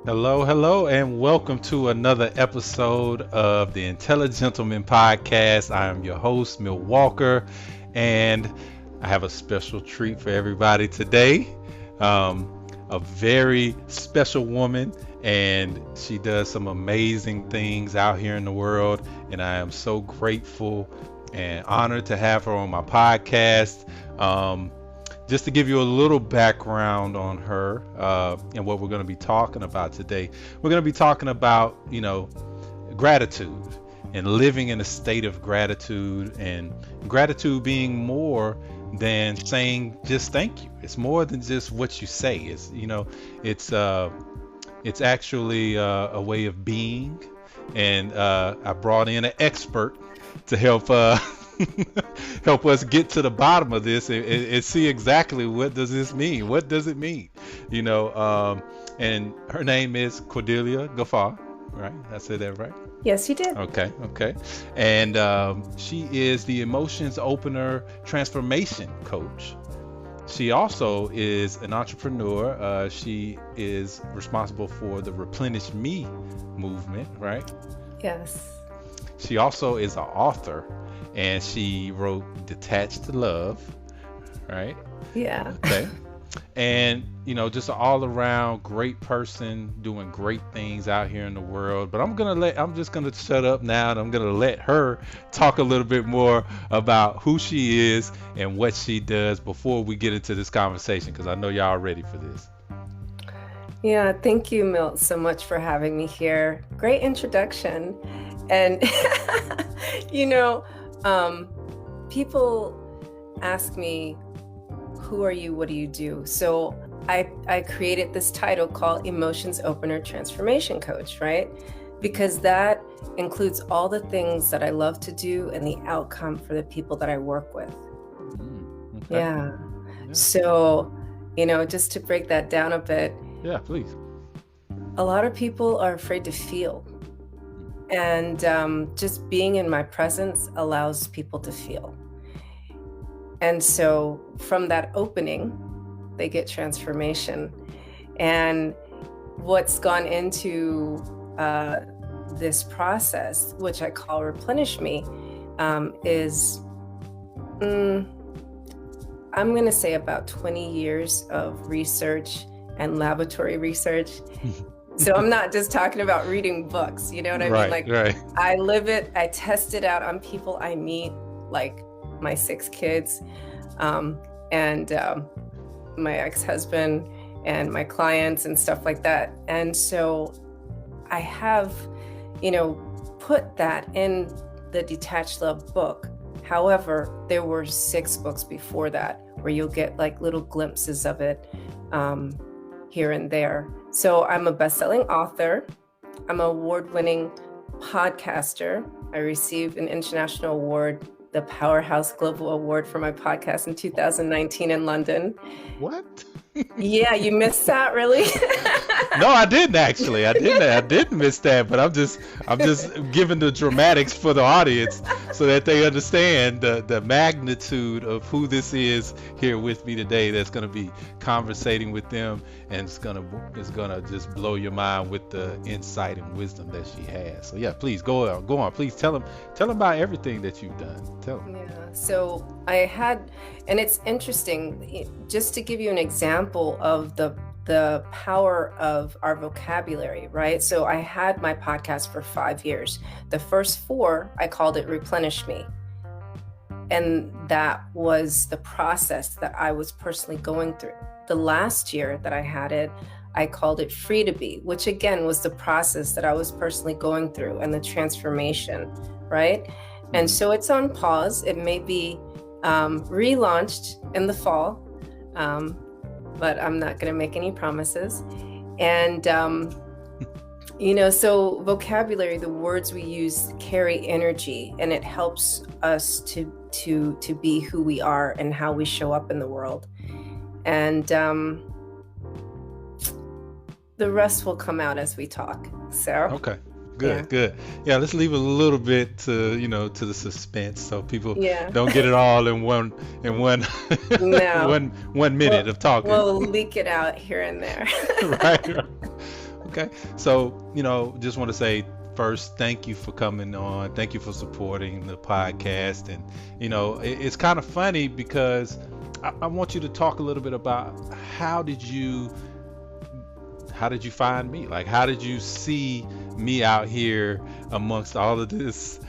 Hello, hello, and welcome to another episode of the Intelligent Gentleman Podcast. I am your host, Milt Walker, and I have a special treat for everybody today. A very special woman, and she does some amazing things out here in the world, and I am so grateful and honored to have her on my podcast. Just to give you a little background on her and what we're going to be talking about today, we're going to be talking about, gratitude and living in a state of gratitude, and gratitude being more than saying just thank you. It's more than just what you say. It's actually a way of being, and I brought in an expert to help help us get to the bottom of this and see exactly what does this mean. What does it mean? And her name is Cordelia Gaffar, right? I said that right? Yes, you did. Okay. And she is the Emotions Opener Transformation Coach. She also is an entrepreneur. She is responsible for the Replenish Me movement, right? Yes. She also is an author, and she wrote Detached to Love, right? Yeah. Okay. And, just an all around great person doing great things out here in the world. But I'm just gonna shut up now, and I'm gonna let her talk a little bit more about who she is and what she does before we get into this conversation, because I know y'all are ready for this. Yeah, thank you, Milt, so much for having me here. Great introduction. And, you know, people ask me, who are you? What do you do? So I created this title called Emotions Opener Transformation Coach, right? Because that includes all the things that I love to do and the outcome for the people that I work with. Okay. Yeah. So, just to break that down a bit. Yeah, please. A lot of people are afraid to feel. And just being in my presence allows people to feel. And so from that opening, they get transformation. And what's gone into this process, which I call Replenish Me, is, I'm going to say about 20 years of research and laboratory research. So I'm not just talking about reading books, you know what I mean? Right. I live it, I test it out on people I meet, like my 6 kids, and my ex-husband and my clients and stuff like that. And so I have, put that in the Detached Love book. However, there were 6 books before that where you'll get like little glimpses of it here and there. So I'm a best-selling author. I'm an award-winning podcaster. I received an international award, the Powerhouse Global Award, for my podcast in 2019 in London. What? Yeah, you missed that, really? No, I didn't actually. I didn't miss that, but I'm just giving the dramatics for the audience so that they understand the magnitude of who this is here with me today, that's going to be conversating with them, and it's going to just blow your mind with the insight and wisdom that she has. So yeah, please go on. Please tell them about everything that you've done. Tell them. Yeah. So I had, and it's interesting, just to give you an example of the power of our vocabulary, right? So I had my podcast for 5 years. The first 4, I called it Replenish Me. And that was the process that I was personally going through. The last year that I had it, I called it Free to Be, which again was the process that I was personally going through and the transformation, right? And so it's on pause. It may be relaunched in the fall, but I'm not going to make any promises. And, so vocabulary, the words we use carry energy, and it helps us to be who we are and how we show up in the world. And the rest will come out as we talk. So. Okay. Good. Yeah, let's leave a little bit to the suspense, so people don't get it all in one one minute of talking. We'll leak it out here and there. Right. Okay. So, just want to say first, thank you for coming on. Thank you for supporting the podcast. And, it's kind of funny because I want you to talk a little bit about how did you find me? Like, how did you see me out here amongst all of this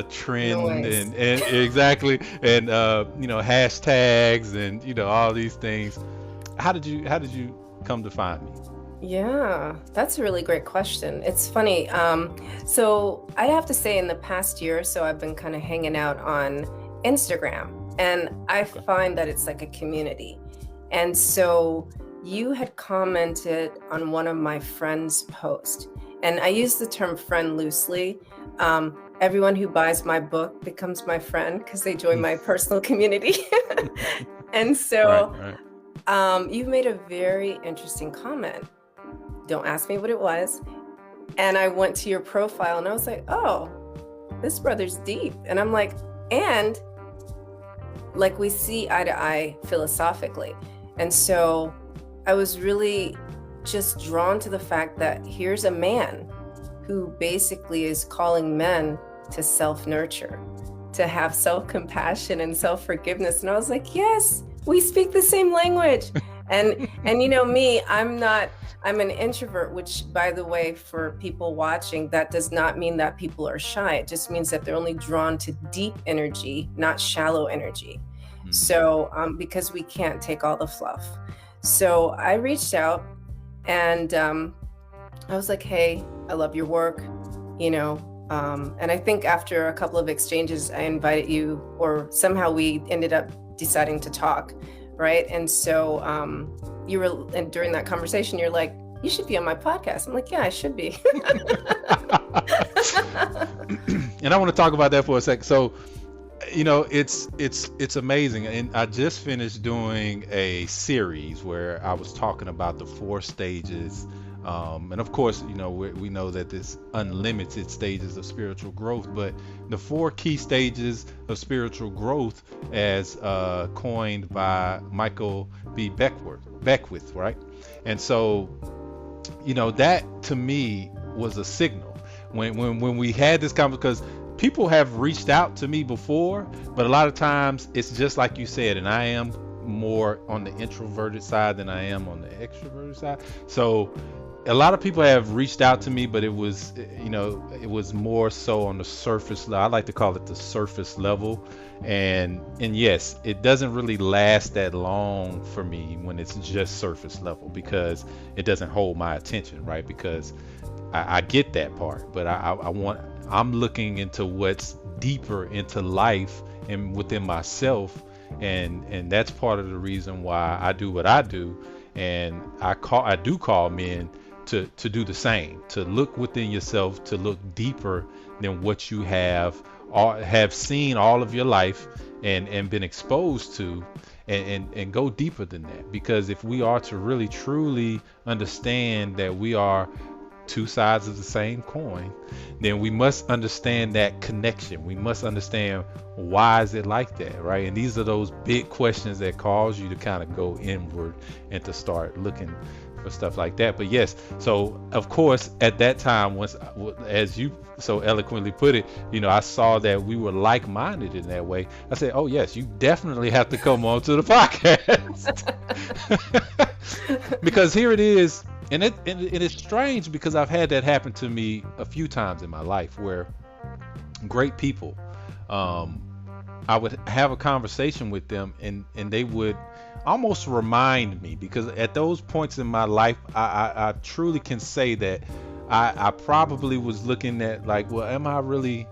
trend Noise. and exactly and hashtags and all these things? How did you come to find me? Yeah, that's a really great question. It's funny. So I have to say, in the past year or so, I've been kind of hanging out on Instagram, and I Okay. find that it's like a community. And so you had commented on one of my friend's posts, and I use the term friend loosely. Everyone who buys my book becomes my friend because they join my personal community. And Right, so right. you've made a very interesting comment. Don't ask me what it was. And I went to your profile and I was like, oh, this brother's deep. And I'm and like we see eye to eye philosophically. And so I was really just drawn to the fact that here's a man who basically is calling men to self nurture, to have self compassion and self forgiveness. And I was like, yes, we speak the same language. And me, I'm an introvert, which, by the way, for people watching, that does not mean that people are shy. It just means that they're only drawn to deep energy, not shallow energy. Mhm. So, because we can't take all the fluff. So I reached out and I was like, hey, I love your work, you know. And I think after a couple of exchanges, I invited you, or somehow we ended up deciding to talk, right? And so and during that conversation, you're like, you should be on my podcast. I'm like, yeah, I should be. And I want to talk about that for a second. So, it's amazing. And I just finished doing a series where I was talking about the four stages. And of course, we know that there's unlimited stages of spiritual growth, but the four key stages of spiritual growth, as coined by Michael B. Beckwith, right? And so, that to me was a signal when we had this conversation, because people have reached out to me before, but a lot of times it's just like you said, and I am more on the introverted side than I am on the extroverted side. So a lot of people have reached out to me, but it was more so on the surface level. I like to call it the surface level. And yes, it doesn't really last that long for me when it's just surface level, because it doesn't hold my attention, right? Because I get that part, but I'm looking into what's deeper into life and within myself, and that's part of the reason why I do what I do. And I do call men to do the same, to look within yourself, to look deeper than what you have seen all of your life and been exposed to, and go deeper than that. Because if we are to really truly understand that we are two sides of the same coin, then we must understand that connection. We must understand, why is it like that, right? And these are those big questions that cause you to kind of go inward and to start looking for stuff like that. But yes, so of course at that time, once, as you so eloquently put it, I saw that we were like-minded in that way. I said, oh yes, you definitely have to come on to the podcast. Because here it is. And it's strange, because I've had that happen to me a few times in my life, where great people, I would have a conversation with them, and they would almost remind me, because at those points in my life, I truly can say that I probably was looking at, like, well, am I really,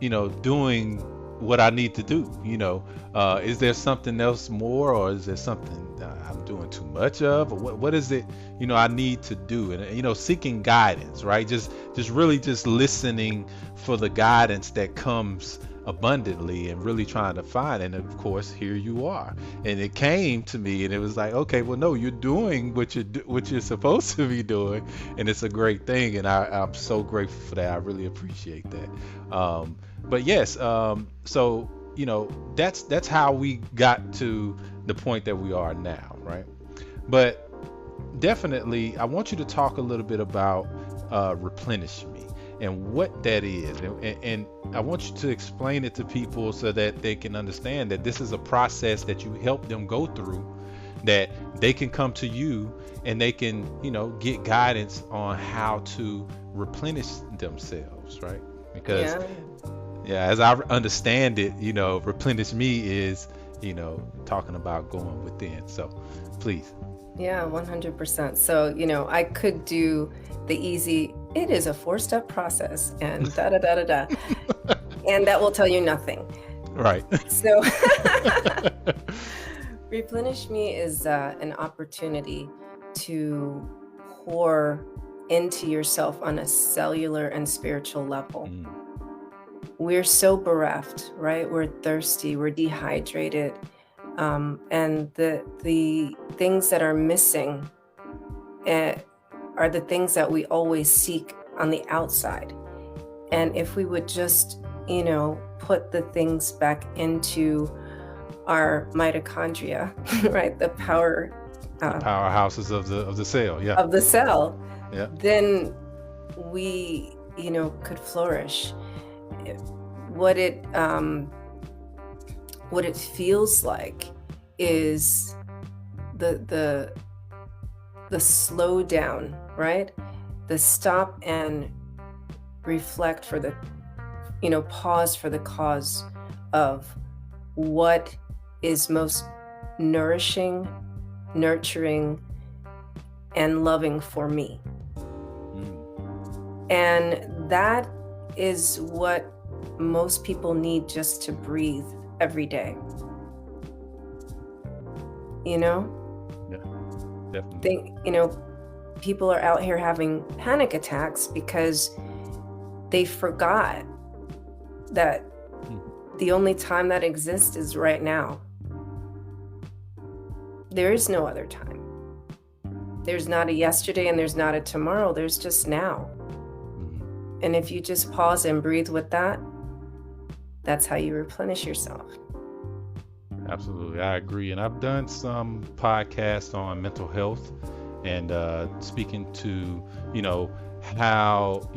doing what I need to do? Is there something else more, or is there something I'm doing too much of, or what is it, I need to do? And, seeking guidance, right? Just really just listening for the guidance that comes abundantly, and really trying to find. And of course, here you are, and it came to me, and it was like, okay, well, no, you're doing what you're supposed to be doing, and it's a great thing, and I'm so grateful for that. I really appreciate that. But yes, so that's how we got to the point that we are now, right? But definitely, I want you to talk a little bit about replenish me and what that is, and I want you to explain it to people so that they can understand that this is a process that you help them go through, that they can come to you and they can, get guidance on how to replenish themselves, right? Because Yeah. yeah, as I understand it, replenish me is, talking about going within. So please. Yeah, 100%. So, I could do the easy, it is a four-step process and da da da da da. And that will tell you nothing. Right. So, replenish me is an opportunity to pour into yourself on a cellular and spiritual level. Mm, We're so bereft, right? We're thirsty, we're dehydrated. And the things that are missing uh, are the things that we always seek on the outside. And if we would just, put the things back into our mitochondria, right? The power the powerhouses of the cell. Yeah. of the cell, Yeah. then we, could flourish. What it what it feels like is the slow down, right? The stop and reflect for the, pause for the cause of what is most nourishing, nurturing, and loving for me. Mm, And that is what most people need just to breathe every day. You know, yeah. Definitely. People are out here having panic attacks because they forgot that Mm, the only time that exists is right now. There is no other time. There's not a yesterday and there's not a tomorrow. There's just now. mm. And if you just pause and breathe with that, that's how you replenish yourself. Absolutely, I agree. And I've done some podcasts on mental health and speaking to, how,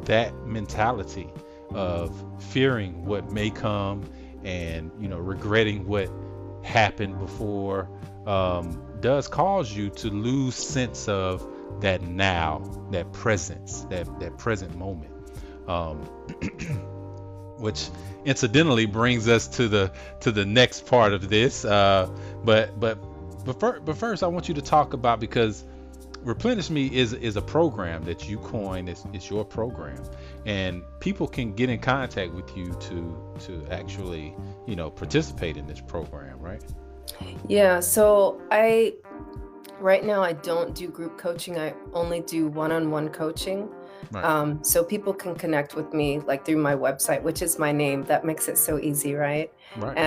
that mentality of fearing what may come and, regretting what happened before does cause you to lose sense of that now, that presence, that present moment. Um, which incidentally brings us to the next part of this. But first, I want you to talk about, because Replenish Me is a program that you coined. It's your program, and people can get in contact with you to actually participate in this program, right? Yeah, so right now I don't do group coaching. I only do one-on-one coaching. Right. So people can connect with me like through my website, which is my name. That makes it so easy, right? Right.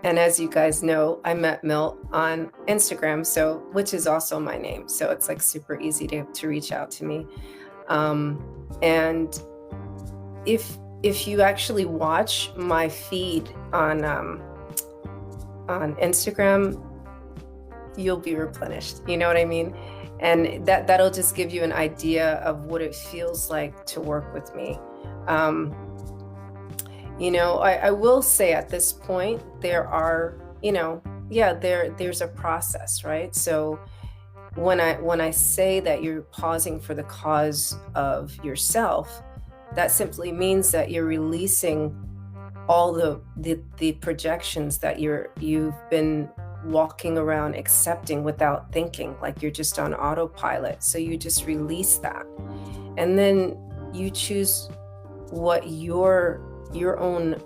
And as you guys know, I met Milt on Instagram, which is also my name. So it's like super easy to reach out to me. And if you actually watch my feed on Instagram, you'll be replenished. You know what I mean? And that'll just give you an idea of what it feels like to work with me. I will say at this point, there are, there's a process, right? So when I say that you're pausing for the cause of yourself, that simply means that you're releasing all the projections that you've been walking around accepting without thinking, like you're just on autopilot. So you just release that, and then you choose what your own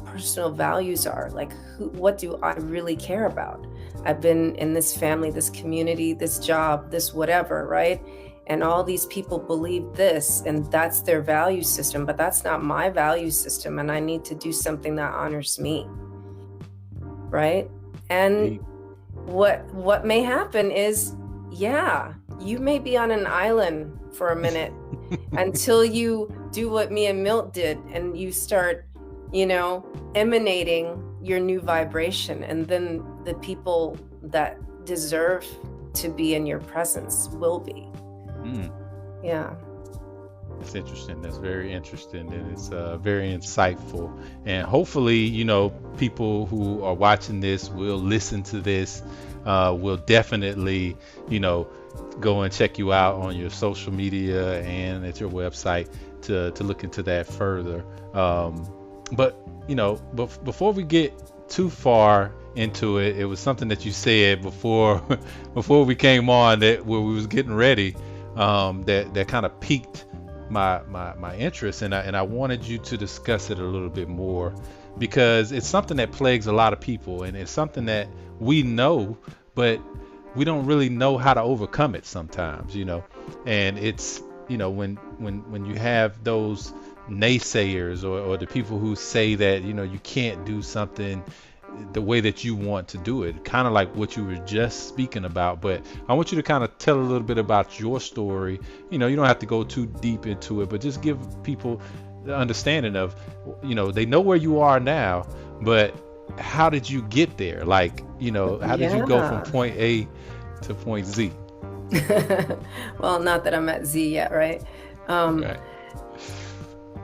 personal values are. Like, what do I really care about? I've been in this family, this community, this job, this whatever, right? And all these people believe this, and that's their value system, but that's not my value system, and I need to do something that honors me, right? And what may happen is, you may be on an island for a minute until you do what me and Milt did, and you start, emanating your new vibration. And then the people that deserve to be in your presence will be. Mm. Yeah. That's interesting. That's very interesting, and it's very insightful. And hopefully, people who are watching this will listen to this. Will definitely, go and check you out on your social media and at your website to look into that further. But before we get too far into it, it was something that you said before before we came on, that where we was getting ready, that kind of piqued my interest, and I wanted you to discuss it a little bit more, because it's something that plagues a lot of people, and it's something that we know, but we don't really know how to overcome it sometimes, and it's, when you have those naysayers, or the people who say that, you can't do something the way that you want to do it, kind of like what you were just speaking about. But I want you to kind of tell a little bit about your story. You don't have to go too deep into it, but just give people the understanding of, they know where you are now, but how did you get there? Like, how did you go from point A to point Z? Well, not that I'm at Z yet, right? Okay.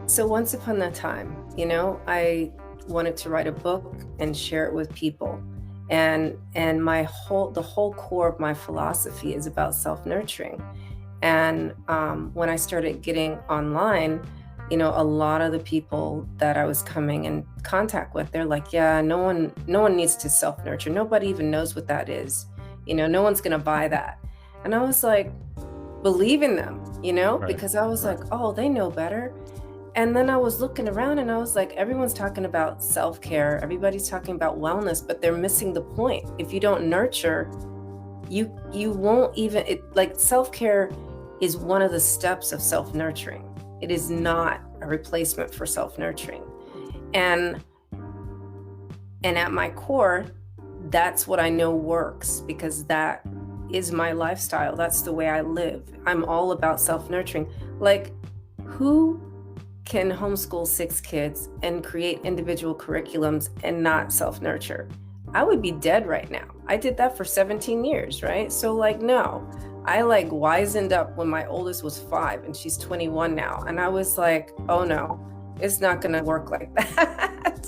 So once upon a time, I wanted to write a book and share it with people, and the whole core of my philosophy is about self-nurturing. And when I started getting online, a lot of the people that I was coming in contact with, they're like, yeah, no one needs to self-nurture. Nobody even knows what that is. No one's gonna buy that. And I was like, believe in them, Right. because I was like, oh, they know better. And then I was looking around and I was like, everyone's talking about self-care, everybody's talking about wellness, but they're missing the point. If you don't nurture, you won't even, self-care is one of the steps of self-nurturing. It is not a replacement for self-nurturing. And at my core, that's what I know works, because that is my lifestyle. That's the way I live. I'm all about self-nurturing. Like, who can homeschool 6 kids and create individual curriculums and not self-nurture? I would be dead right now. I did that for 17 years, right? So no, I wisened up when my oldest was 5 and she's 21 now. And I was like, oh no, it's not gonna work like that.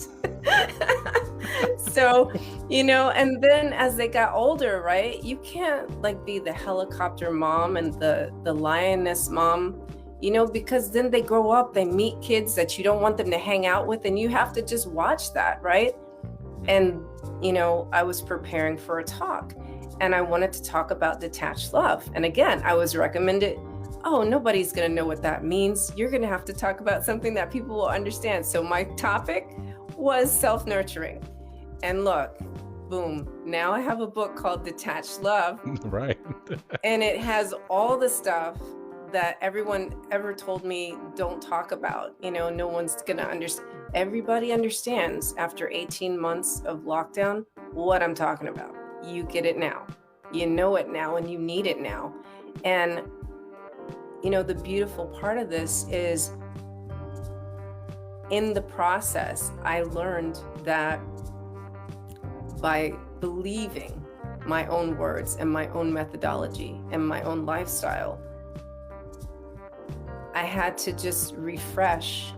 So, and then as they got older, right, you can't be the helicopter mom and the lioness mom, because then they grow up, they meet kids that you don't want them to hang out with, and you have to just watch that, right? And, I was preparing for a talk, and I wanted to talk about detached love. And again, I was recommended, oh, nobody's going to know what that means. You're going to have to talk about something that people will understand. So my topic was self-nurturing. And look, boom, now I have a book called Detached Love. Right. And it has all the stuff that everyone ever told me don't talk about. No one's gonna understand. Everybody understands after 18 months of lockdown what I'm talking about. You get it now. You know it now, and you need it now. And the beautiful part of this is, in the process, I learned that by believing my own words and my own methodology and my own lifestyle, I had to just refresh,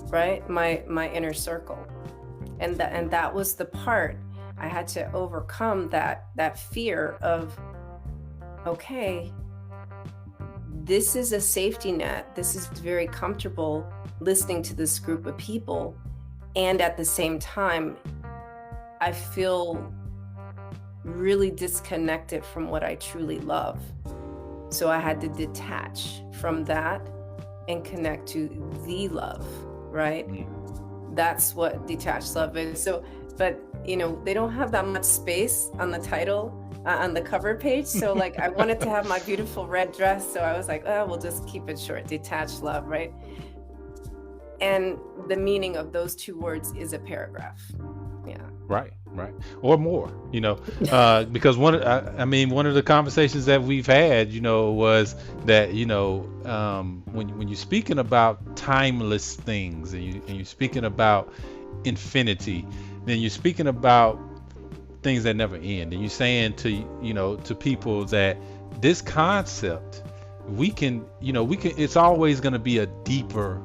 right, my inner circle. And that was the part I had to overcome, that fear of, okay, this is a safety net. This is very comfortable listening to this group of people. And at the same time, I feel really disconnected from what I truly love. So I had to detach from that and connect to the love, right? That's what detached love is. So, but they don't have that much space on the title, on the cover page. So I wanted to have my beautiful red dress. So I was like, oh, we'll just keep it short, detached love, right? And the meaning of those 2 words is a paragraph. Yeah. Right. Or more, because one of the conversations that we've had, was that, when you're speaking about timeless things, and you're speaking about infinity, then you're speaking about things that never end. And you're saying to, to people that this concept, it's always going to be a deeper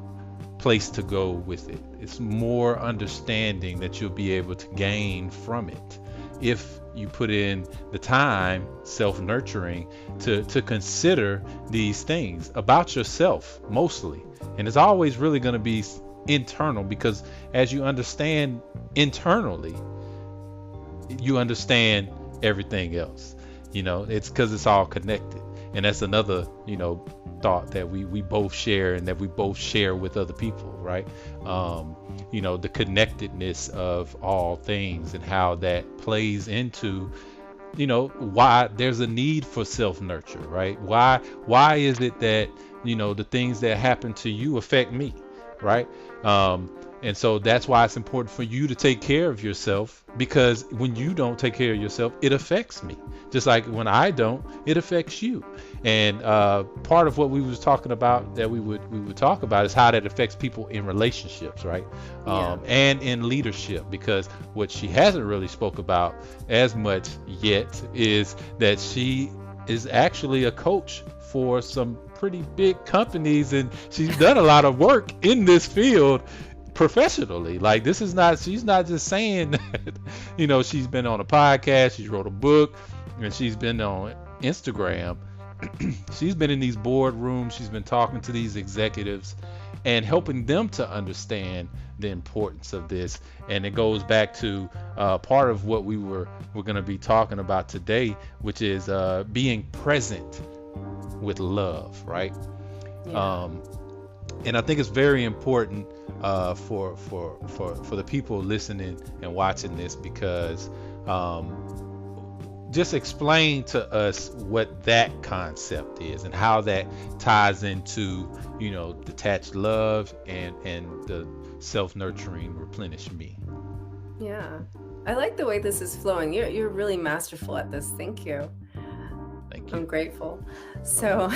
place to go with it. It's more understanding that you'll be able to gain from it if you put in the time, self-nurturing, to consider these things about yourself mostly. And it's always really going to be internal, because as you understand internally, you understand everything else. It's because it's all connected. And that's another, thought that we both share, and that we both share with other people, right? The connectedness of all things, and how that plays into, why there's a need for self-nurture, right? Why is it that, the things that happen to you affect me, right? And so that's why it's important for you to take care of yourself, because when you don't take care of yourself, it affects me. Just like when I don't, it affects you. And part of what we was talking about that we would talk about is how that affects people in relationships, right? And in leadership, because what she hasn't really spoke about as much yet is that she is actually a coach for some pretty big companies, and she's done a lot of work in this field professionally. Like, she's not just saying that, she's been on a podcast, she wrote a book, and she's been on Instagram. She's been in these boardrooms, she's been talking to these executives and helping them to understand the importance of this. And it goes back to part of what we're going to be talking about today, which is being present with love, right? Yeah. And I think it's very important for the people listening and watching this, because just explain to us what that concept is and how that ties into, detached love and the self-nurturing replenish me. Yeah, I like the way this is flowing. You're really masterful at this. Thank you. Thank you. I'm grateful. So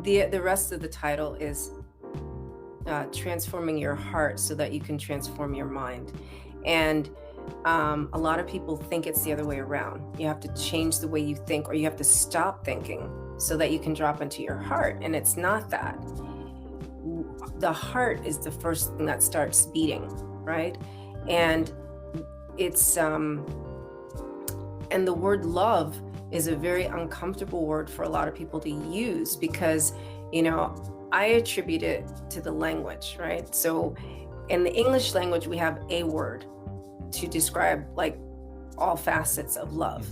the rest of the title is transforming your heart so that you can transform your mind. And a lot of people think it's the other way around. You have to change the way you think, or you have to stop thinking so that you can drop into your heart. And it's not that. The heart is the first thing that starts beating, right? And it's and the word love is a very uncomfortable word for a lot of people to use, because I attribute it to the language, right? So in the English language, we have a word to describe like all facets of love.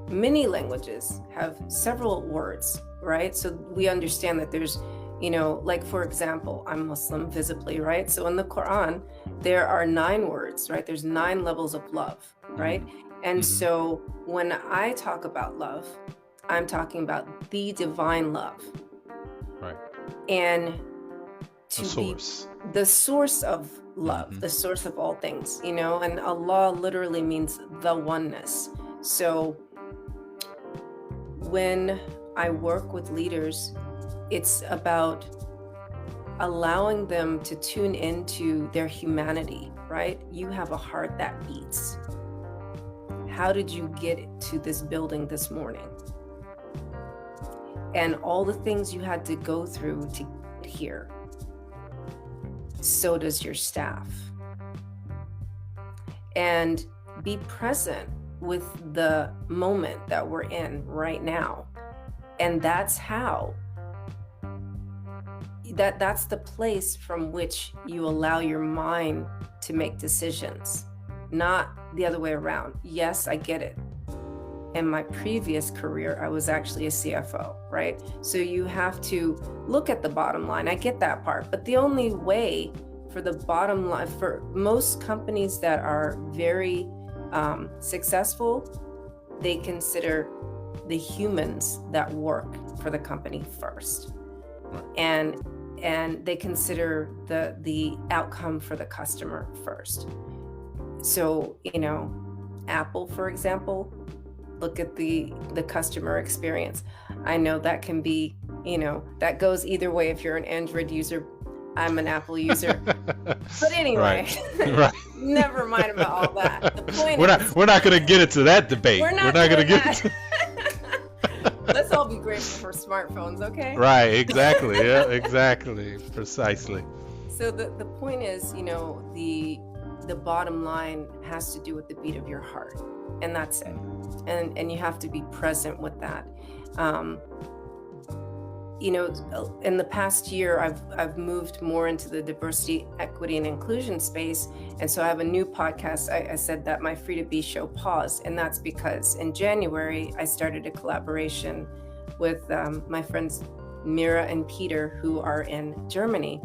Many languages have several words, right? So we understand that there's, like, for example, I'm Muslim visibly, right? So in the Quran, there are 9 words, right? There's 9 levels of love, right? And so when I talk about love, I'm talking about the divine love. Right. And to the source. Be the source of love, the source of all things, and Allah literally means the oneness. So when I work with leaders, it's about allowing them to tune into their humanity, right? You have a heart that beats. How did you get to this building this morning? And all the things you had to go through to get here. So does your staff. And be present with the moment that we're in right now. And that's how, that's the place from which you allow your mind to make decisions, not the other way around. Yes, I get it. In my previous career, I was actually a CFO, right? So you have to look at the bottom line. I get that part, but the only way for the bottom line, for most companies that are very successful, they consider the humans that work for the company first. And they consider the outcome for the customer first. So, Apple, for example, look at the customer experience. I know that can be, that goes either way if you're an Android user. I'm an Apple user. But anyway, Right. never mind about all that. The point we're not going to get into that debate. we're not going to doing get that. into Let's all be grateful for smartphones, okay? Right, exactly. Yeah, exactly. Precisely. So the point is, the bottom line has to do with the beat of your heart, and that's it. And you have to be present with that. In the past year, I've moved more into the diversity, equity, and inclusion space, and so I have a new podcast. I said that my Free to Be show paused, and that's because in January I started a collaboration with my friends Mira and Peter, who are in Germany.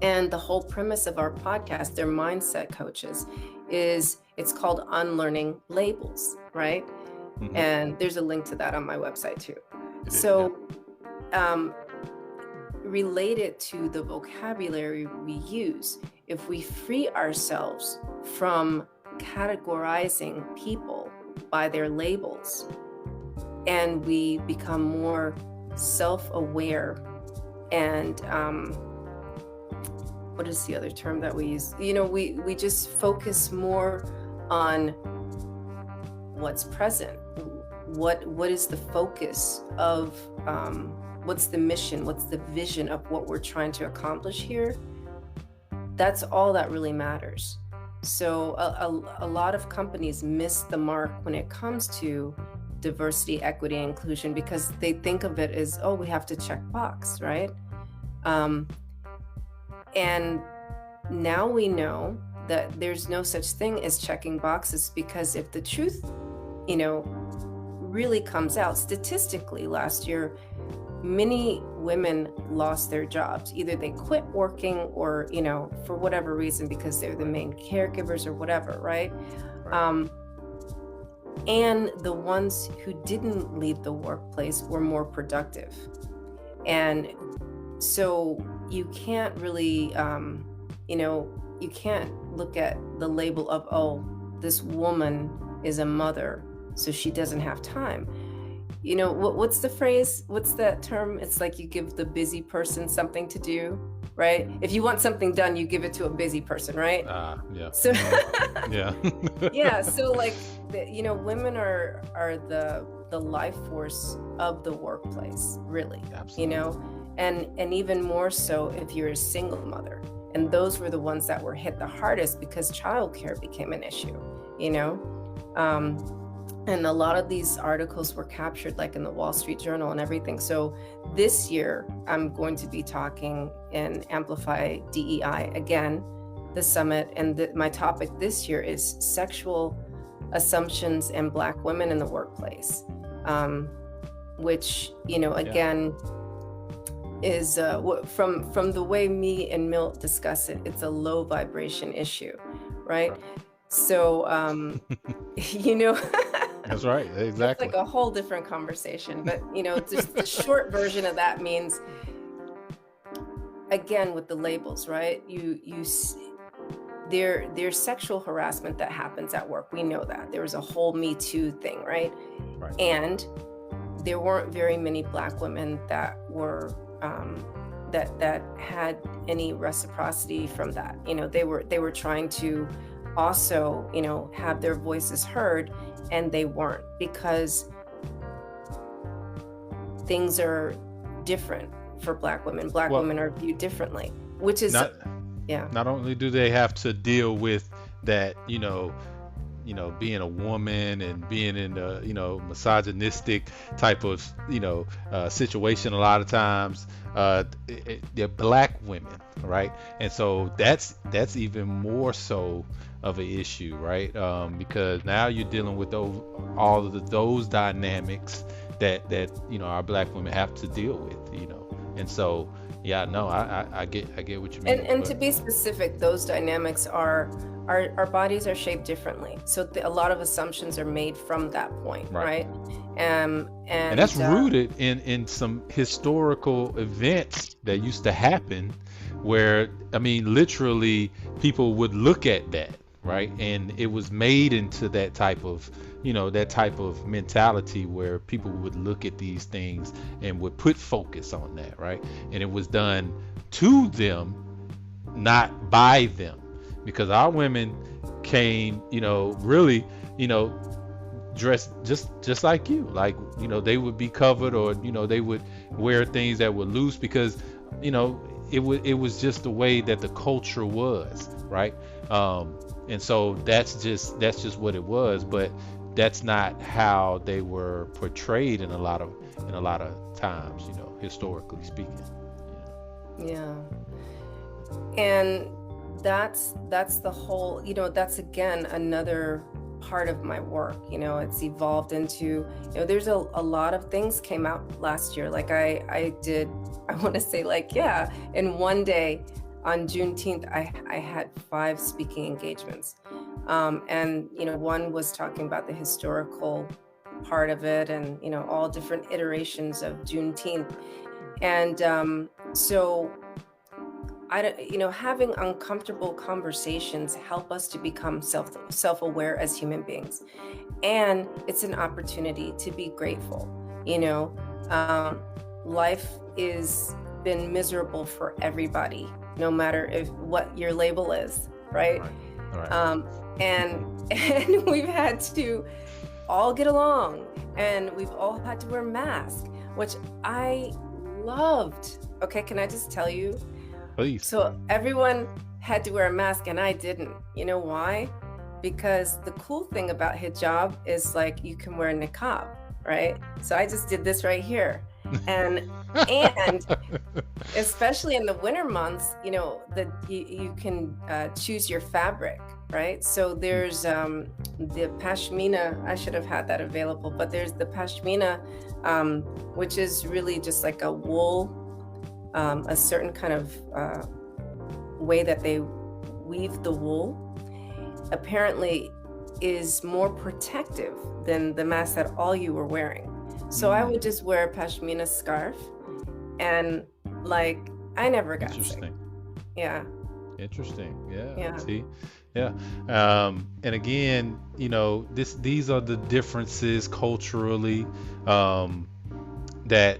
And the whole premise of our podcast, they're mindset coaches, it's called Unlearning Labels, right? And there's a link to that on my website too. So related to the vocabulary we use, if we free ourselves from categorizing people by their labels, and we become more self-aware and what is the other term that we use? We just focus more on what's present. What is the focus of what's the mission? What's the vision of what we're trying to accomplish here? That's all that really matters. So a lot of companies miss the mark when it comes to diversity, equity, and inclusion, because they think of it as, we have to check box, right? And now we know that there's no such thing as checking boxes, because if the truth, really comes out statistically, last year, many women lost their jobs. Either they quit working or, for whatever reason, because they're the main caregivers or whatever, right? And the ones who didn't leave the workplace were more productive. And so you can't really, you can't look at the label of, this woman is a mother, so she doesn't have time. What's the phrase? What's that term? It's like you give the busy person something to do, right? If you want something done, you give it to a busy person, right? Yeah. So yeah. yeah. So women are the life force of the workplace, really. Absolutely. And even more so if you're a single mother. And those were the ones that were hit the hardest because childcare became an issue, and a lot of these articles were captured like in the Wall Street Journal and everything. So this year, I'm going to be talking in Amplify DEI again, the summit. And my topic this year is sexual assumptions and Black women in the workplace, which, again, is from the way me and Milt discuss it, it's a low vibration issue, right? So, That's right. Exactly. It's like a whole different conversation, but just the short version of that means, again, with the labels, right? There's sexual harassment that happens at work. We know that there was a whole Me Too thing, right? And there weren't very many Black women that were that had any reciprocity from that. They were trying to also, have their voices heard, and they weren't, because things are different for Black women. Black women are viewed differently, which is not only do they have to deal with that, being a woman and being in a misogynistic type of situation a lot of times, they're Black women, right? And so that's even more so of an issue, right? Because now you're dealing with all of those dynamics that our Black women have to deal with, and so I get what you mean. And to be specific, those dynamics are our bodies are shaped differently, so a lot of assumptions are made from that point, right? And that's rooted in some historical events that used to happen, where literally people would look at that, right? And it was made into that type of, that type of mentality where people would look at these things and would put focus on that, right? And it was done to them, not by them, because our women came, really, dressed just like you, like, they would be covered, or they would wear things that were loose, because it was just the way that the culture was, right? And so that's just what it was, but that's not how they were portrayed in a lot of times, historically speaking. Yeah. And that's the whole, that's again another part of my work. It's evolved into, there's a lot of things came out last year. Like I want to say, like, yeah, in one day on Juneteenth, I had 5 speaking engagements. And one was talking about the historical part of it, and all different iterations of Juneteenth. And so having uncomfortable conversations help us to become self-aware as human beings. And it's an opportunity to be grateful. Life is been miserable for everybody, no matter what your label is, right? Right. And we've had to all get along, and we've all had to wear masks, which I loved. Okay, can I just tell you? Please. So everyone had to wear a mask and I didn't. You know why? Because the cool thing about hijab is, like, you can wear niqab, right? So I just did this right here. And especially in the winter months, you can choose your fabric, right? So there's the pashmina. I should have had that available, but there's the pashmina, which is really just like a wool, a certain kind of way that they weave the wool, apparently is more protective than the mask that all you were wearing. So I would just wear a pashmina scarf, and, like, I never got sick. Yeah. Interesting. Yeah. Yeah. See? Yeah. And again, these are the differences culturally, that,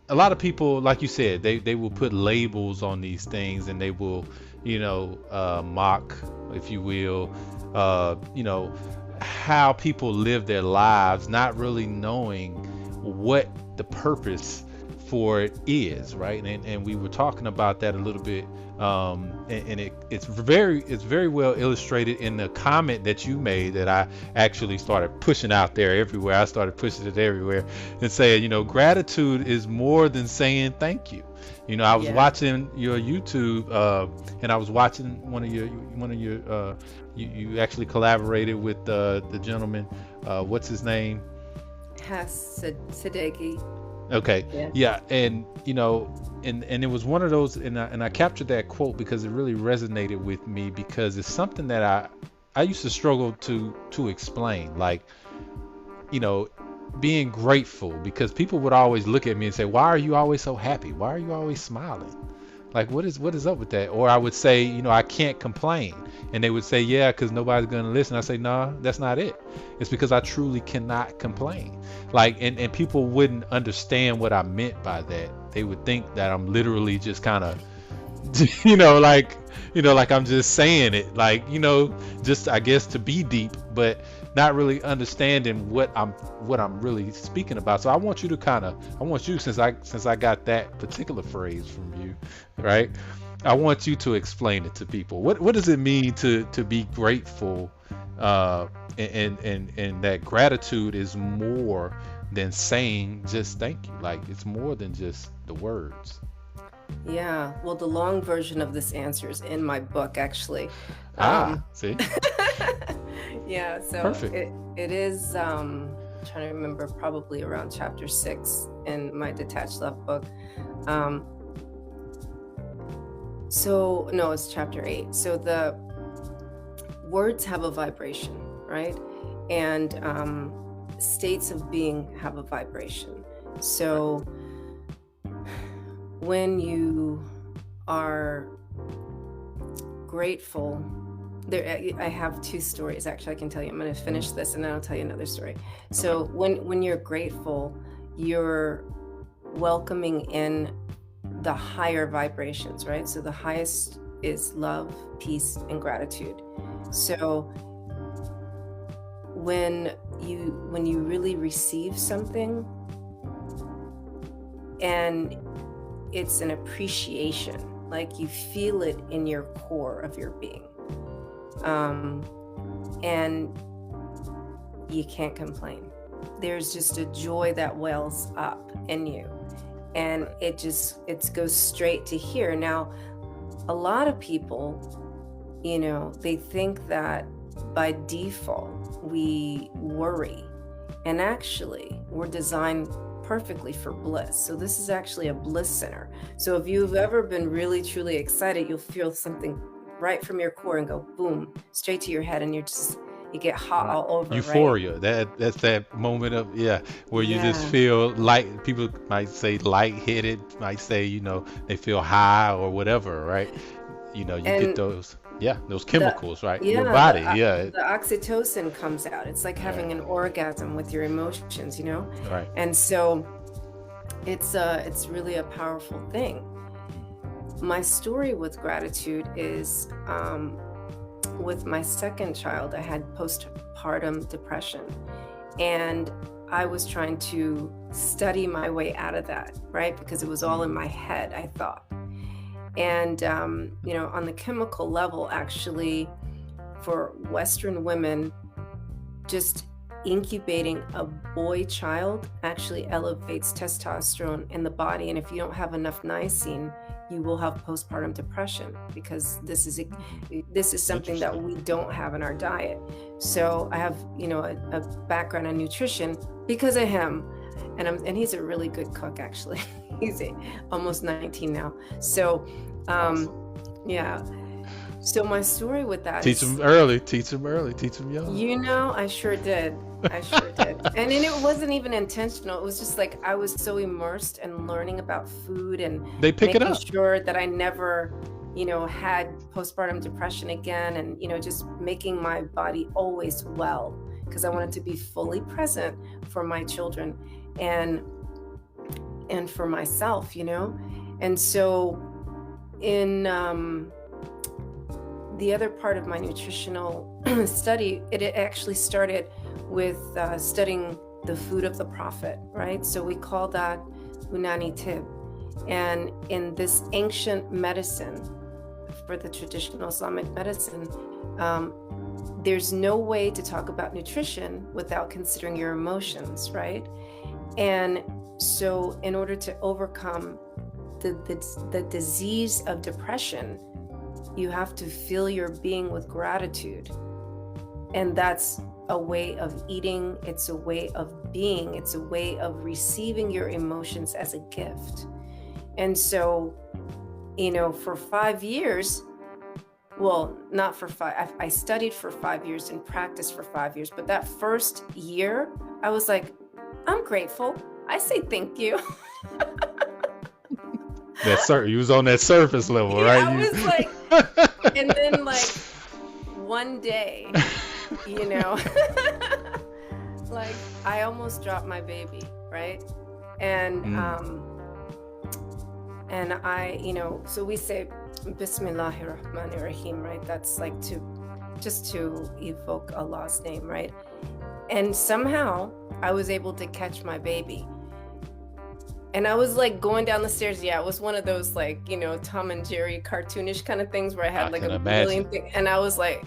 a lot of people, like you said, they will put labels on these things, and they will, mock, if you will, how people live their lives, not really knowing what the purpose for it is, right? And we were talking about that a little bit, and it's very well illustrated in the comment that you made, that I actually started pushing out there everywhere. I started pushing it everywhere and saying, gratitude is more than saying thank you. I was watching your YouTube, and I was watching one of your you actually collaborated with the gentleman, what's his name? Sadeghi. Okay. Yeah. And and it was one of those, and I captured that quote because it really resonated with me, because it's something that I used to struggle to explain, like, being grateful, because people would always look at me and say, why are you always so happy? Why are you always smiling? Like, what is up with that? Or I would say, I can't complain. And they would say, yeah, because nobody's going to listen. I say, no, that's not it. It's because I truly cannot complain. Like, and people wouldn't understand what I meant by that. They would think that I'm literally just kind of, like I'm just saying it, like, just, I guess, to be deep, but not really understanding what I'm really speaking about. So I want you, since I got that particular phrase from you, right? I want you to explain it to people. What does it mean to be grateful, and that gratitude is more than saying just thank you. Like, it's more than just the words. Yeah, well, the long version of this answer is in my book, actually. See? Yeah, so Perfect. it is, trying to remember, probably around chapter 6 in my Detached Love book. So, no, it's chapter 8. So the words have a vibration, right? And states of being have a vibration. So when you are grateful, I have two stories actually. I can tell you. I'm going to finish this and then I'll tell you another story. So when you're grateful, you're welcoming in the higher vibrations, right? So the highest is love, peace, and gratitude. So when you really receive something and it's an appreciation, like you feel it in your core of your being, and you can't complain. There's just a joy that wells up in you, and it goes straight to here. Now, a lot of people, they think that by default we worry, and actually we're designed perfectly for bliss. So this is actually a bliss center. So if you've ever been really truly excited, you'll feel something right from your core and go boom straight to your head, and you get hot all over. Euphoria. Right? That's that moment of where you just Yeah. feel light. People might say lightheaded, might say they feel high or whatever, right? You get And those chemicals, right? Your the body, the oxytocin comes out. It's like having an orgasm with your emotions, right. And so it's really a powerful thing. My story with gratitude is with my second child, I had postpartum depression, and I was trying to study my way out of that, right? Because it was all in my head, I thought. And, on the chemical level, actually, for Western women, just incubating a boy child actually elevates testosterone in the body. And if you don't have enough niacin, you will have postpartum depression, because this is something that we don't have in our diet. So I have, a background in nutrition because of him. And he's a really good cook, actually. He's almost 19 now. So, yeah. So my story with that teach them early, teach them young. I sure did. And then it wasn't even intentional. It was just like I was so immersed in learning about food and they pick it making up. sure that I never, had postpartum depression again, and just making my body always well, because I wanted to be fully present for my children and for myself, And so in the other part of my nutritional study, it actually started with studying the food of the prophet, right? So we call that Unani Tib. And in this ancient medicine, for the traditional Islamic medicine, there's no way to talk about nutrition without considering your emotions, right? And so in order to overcome the disease of depression, you have to fill your being with gratitude. And that's a way of eating. It's a way of being. It's a way of receiving your emotions as a gift. And so, for 5 years, well, not for 5, I studied for 5 years and practiced for 5 years. But that first year, I was like, I'm grateful. I say thank you. You was on that surface level, right? I was like, and then like one day, like I almost dropped my baby, right? And and I, so we say Bismillahir Rahmanir Rahim, right? That's like to evoke Allah's name, right? And somehow I was able to catch my baby. And I was like going down the stairs. Yeah, it was one of those like, Tom and Jerry cartoonish kind of things where I had like a million things. And I was like,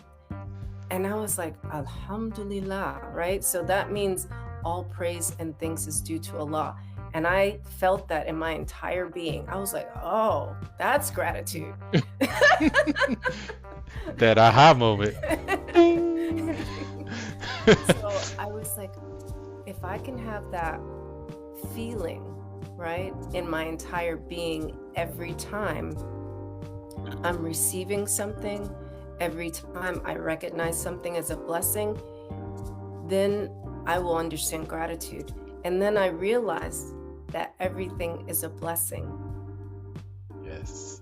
Alhamdulillah, right? So that means all praise and thanks is due to Allah. And I felt that in my entire being. I was like, oh, that's gratitude. That aha moment. So I was like, if I can have that feeling, right, in my entire being every time I'm receiving something, every time I recognize something as a blessing, then I will understand gratitude. And then I realized that everything is a blessing. Yes.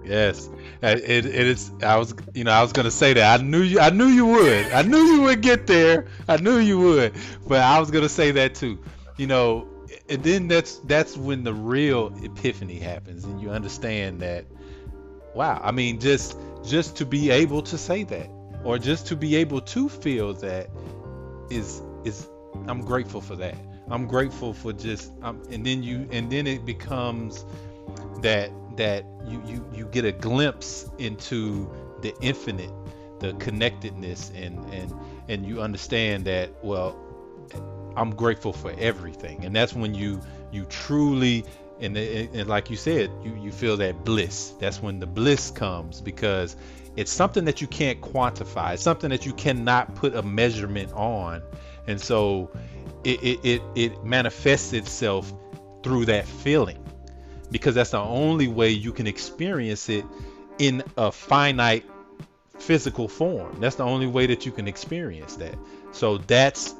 Yes, it is. I was gonna say that. I knew you would. I knew you would get there. I knew you would. But I was gonna say that too. You know, and then that's when the real epiphany happens, and you understand that. Wow. I mean, just to be able to say that, or just to be able to feel that, is I'm grateful for that. I'm grateful for just and then it becomes that you get a glimpse into the infinite, the connectedness, and you understand that, well, I'm grateful for everything. And that's when you truly, and like you said, you feel that bliss. That's when the bliss comes, because it's something that you can't quantify. It's something that you cannot put a measurement on. And so it manifests itself through that feeling, because that's the only way you can experience it in a finite physical form. That's the only way that you can experience that. So that's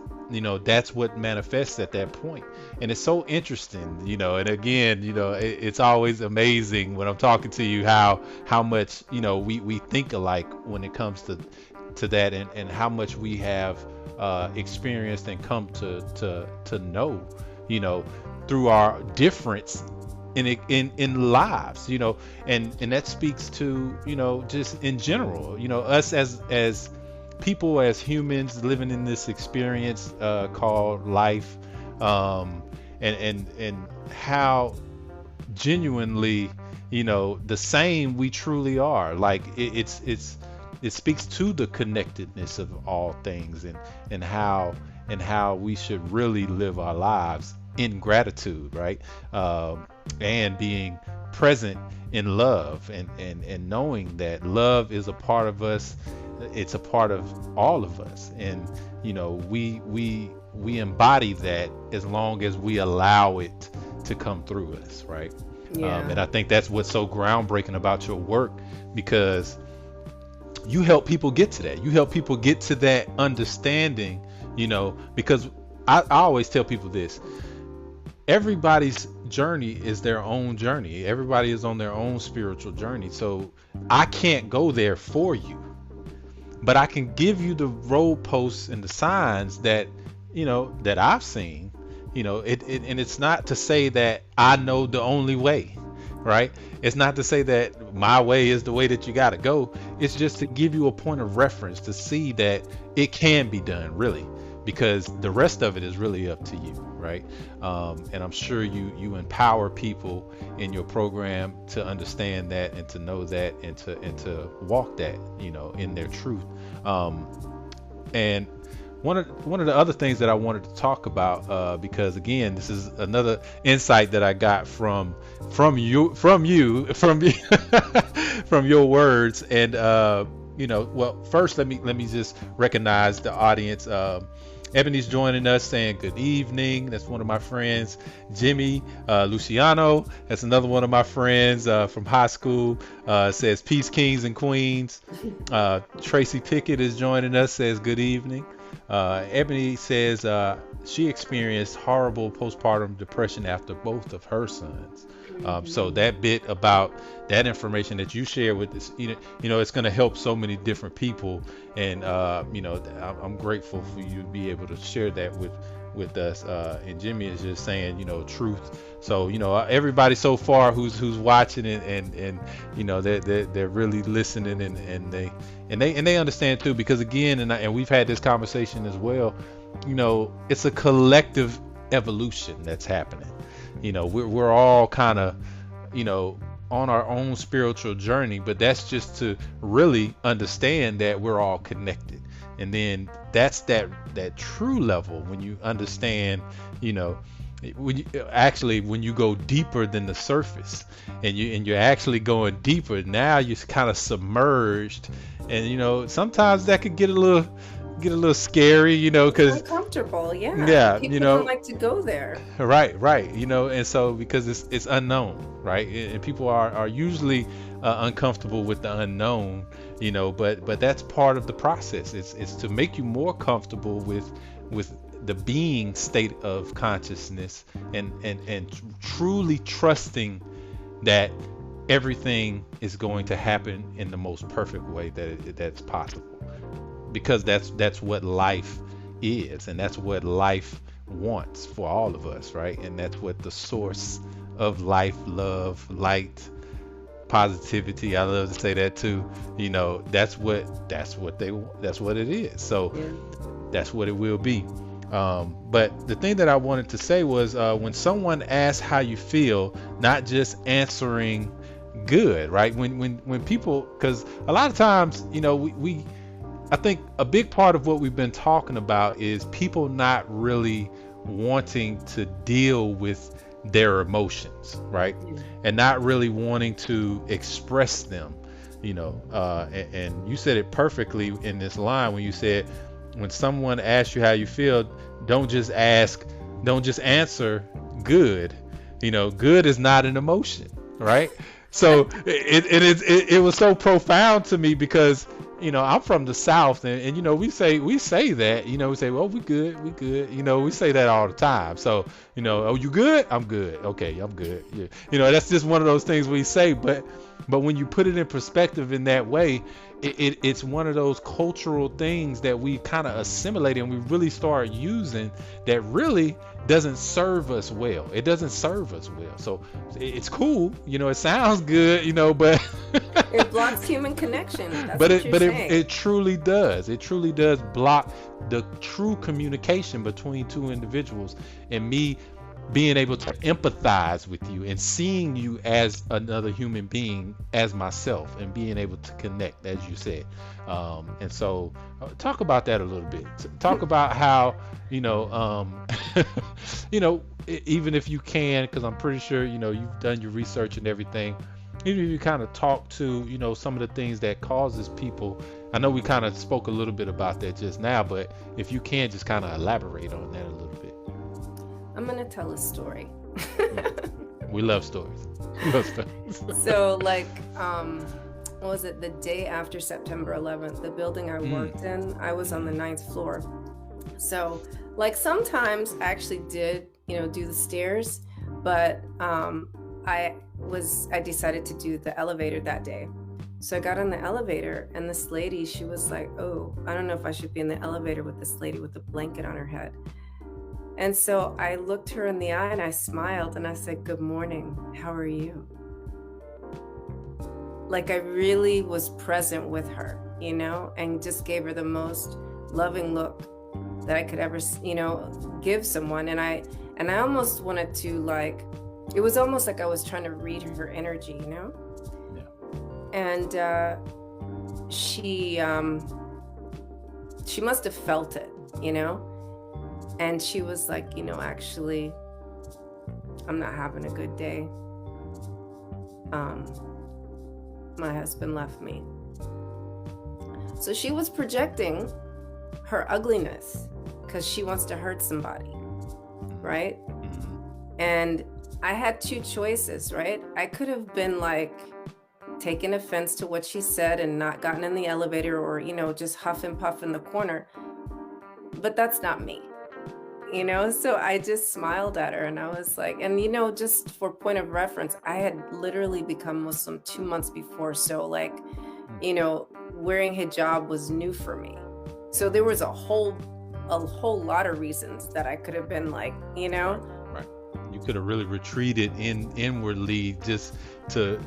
what manifests at that point. And it's so interesting, and again, it's always amazing when I'm talking to you how much, we think alike when it comes to that, and how much we have experienced and come to know, through our difference in lives, and that speaks to, just in general, us as people, as humans living in this experience called life, and how genuinely, the same we truly are. Like it speaks to the connectedness of all things, and how we should really live our lives in gratitude, right? And being present in love, and knowing that love is a part of us. It's a part of all of us, and we embody that as long as we allow it to come through us, right? Yeah. And I think that's what's so groundbreaking about your work, because you help people get to that. You help people get to that understanding, because I always tell people this: everybody's journey is their own journey. Everybody is on their own spiritual journey. So I can't go there for you, but I can give you the road posts and the signs that, that I've seen, and it's not to say that I know the only way, right? It's not to say that my way is the way that you got to go. It's just to give you a point of reference to see that it can be done, really, because the rest of it is really up to you, right? And I'm sure you empower people in your program to understand that, and to know that, and to walk that, in their truth. And one of the other things that I wanted to talk about, because again, this is another insight that I got from you from your words. And well, first let me just recognize the audience. Ebony's joining us, saying good evening. That's one of my friends. Jimmy Luciano, that's another one of my friends from high school, says peace, kings and queens. Tracy Pickett is joining us, says good evening. Ebony says she experienced horrible postpartum depression after both of her sons. So that bit about that information that you share with this, it's going to help so many different people. And, I'm grateful for you to be able to share that with us. And Jimmy is just saying, truth. So, everybody so far who's watching and they're really listening, and they understand too, because again, and we've had this conversation as well, it's a collective evolution that's happening. We're all kind of, on our own spiritual journey, but that's just to really understand that we're all connected. And then that's that true level when you understand, when you go deeper than the surface, and you're actually going deeper. Now you're kind of submerged, and sometimes that could get a little scary, because uncomfortable. Yeah, people don't like to go there. Right. And so because it's unknown, right? And people are usually uncomfortable with the unknown, but that's part of the process. It's to make you more comfortable with the being state of consciousness, and truly trusting that everything is going to happen in the most perfect way that's possible, because that's what life is, and that's what life wants for all of us, right? And that's what the source of life, love, light, positivity, I love to say that too, that's what it is. So that's what it will be. But the thing that I wanted to say was, when someone asks how you feel, not just answering good, right? When people, because a lot of times, we I think a big part of what we've been talking about is people not really wanting to deal with their emotions, right? And not really wanting to express them, and you said it perfectly in this line when you said, when someone asks you how you feel, don't just answer good. Good is not an emotion, right? So it was so profound to me, because I'm from the South, and we say that, we say, well, we good, we say that all the time. So oh, you good? I'm good. Okay, I'm good. Yeah. That's just one of those things we say, but when you put it in perspective in that way, it's one of those cultural things that we kind of assimilate and we really start using, that really doesn't serve us well. It doesn't serve us well. So it's cool, it sounds good, but it blocks human connection. That's but what you're saying. it truly does. It truly does block the true communication between two individuals, and me being able to empathize with you and seeing you as another human being, as myself, and being able to connect, as you said. And so talk about that a little bit. Talk about how, even if you can, because I'm pretty sure, you've done your research and everything, even if you kind of talk to, some of the things that causes people. I know we kind of spoke a little bit about that just now, but if you can just kind of elaborate on that a little bit. I'm going to tell a story. We love stories. So what was it? The day after September 11th, the building I worked in, I was on the 9th floor. So sometimes I actually did, do the stairs, but I decided to do the elevator that day. So I got on the elevator, and this lady, she was like, oh, I don't know if I should be in the elevator with this lady with a blanket on her head. And so I looked her in the eye and I smiled and I said, good morning, how are you? I really was present with her, and just gave her the most loving look that I could ever, give someone. And I almost wanted to it was almost like I was trying to read her energy, Yeah. And she must have felt it, And she was like, actually, I'm not having a good day. My husband left me. So she was projecting her ugliness because she wants to hurt somebody, right? And I had two choices, right? I could have been taken offense to what she said and not gotten in the elevator, or, just huff and puff in the corner. But that's not me. So I just smiled at her and I was like, and just for point of reference, I had literally become Muslim 2 months before. So wearing hijab was new for me. So there was a whole lot of reasons that I could have been Right. You could have really retreated inwardly just so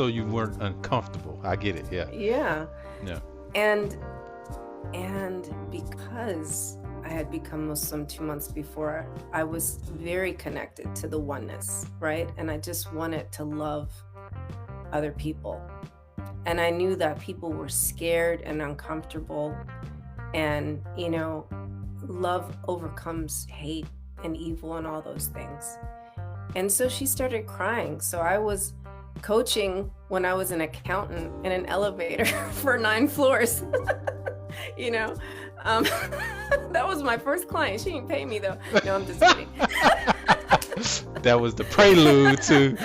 you weren't uncomfortable. I get it. Yeah. Yeah. Yeah. And because I had become Muslim 2 months before, I was very connected to the oneness, right? And I just wanted to love other people. And I knew that people were scared and uncomfortable. And, love overcomes hate and evil and all those things. And so she started crying. So I was coaching when I was an accountant in an elevator for 9 floors. That was my first client. She didn't pay me though. No, I'm just kidding. That was the prelude to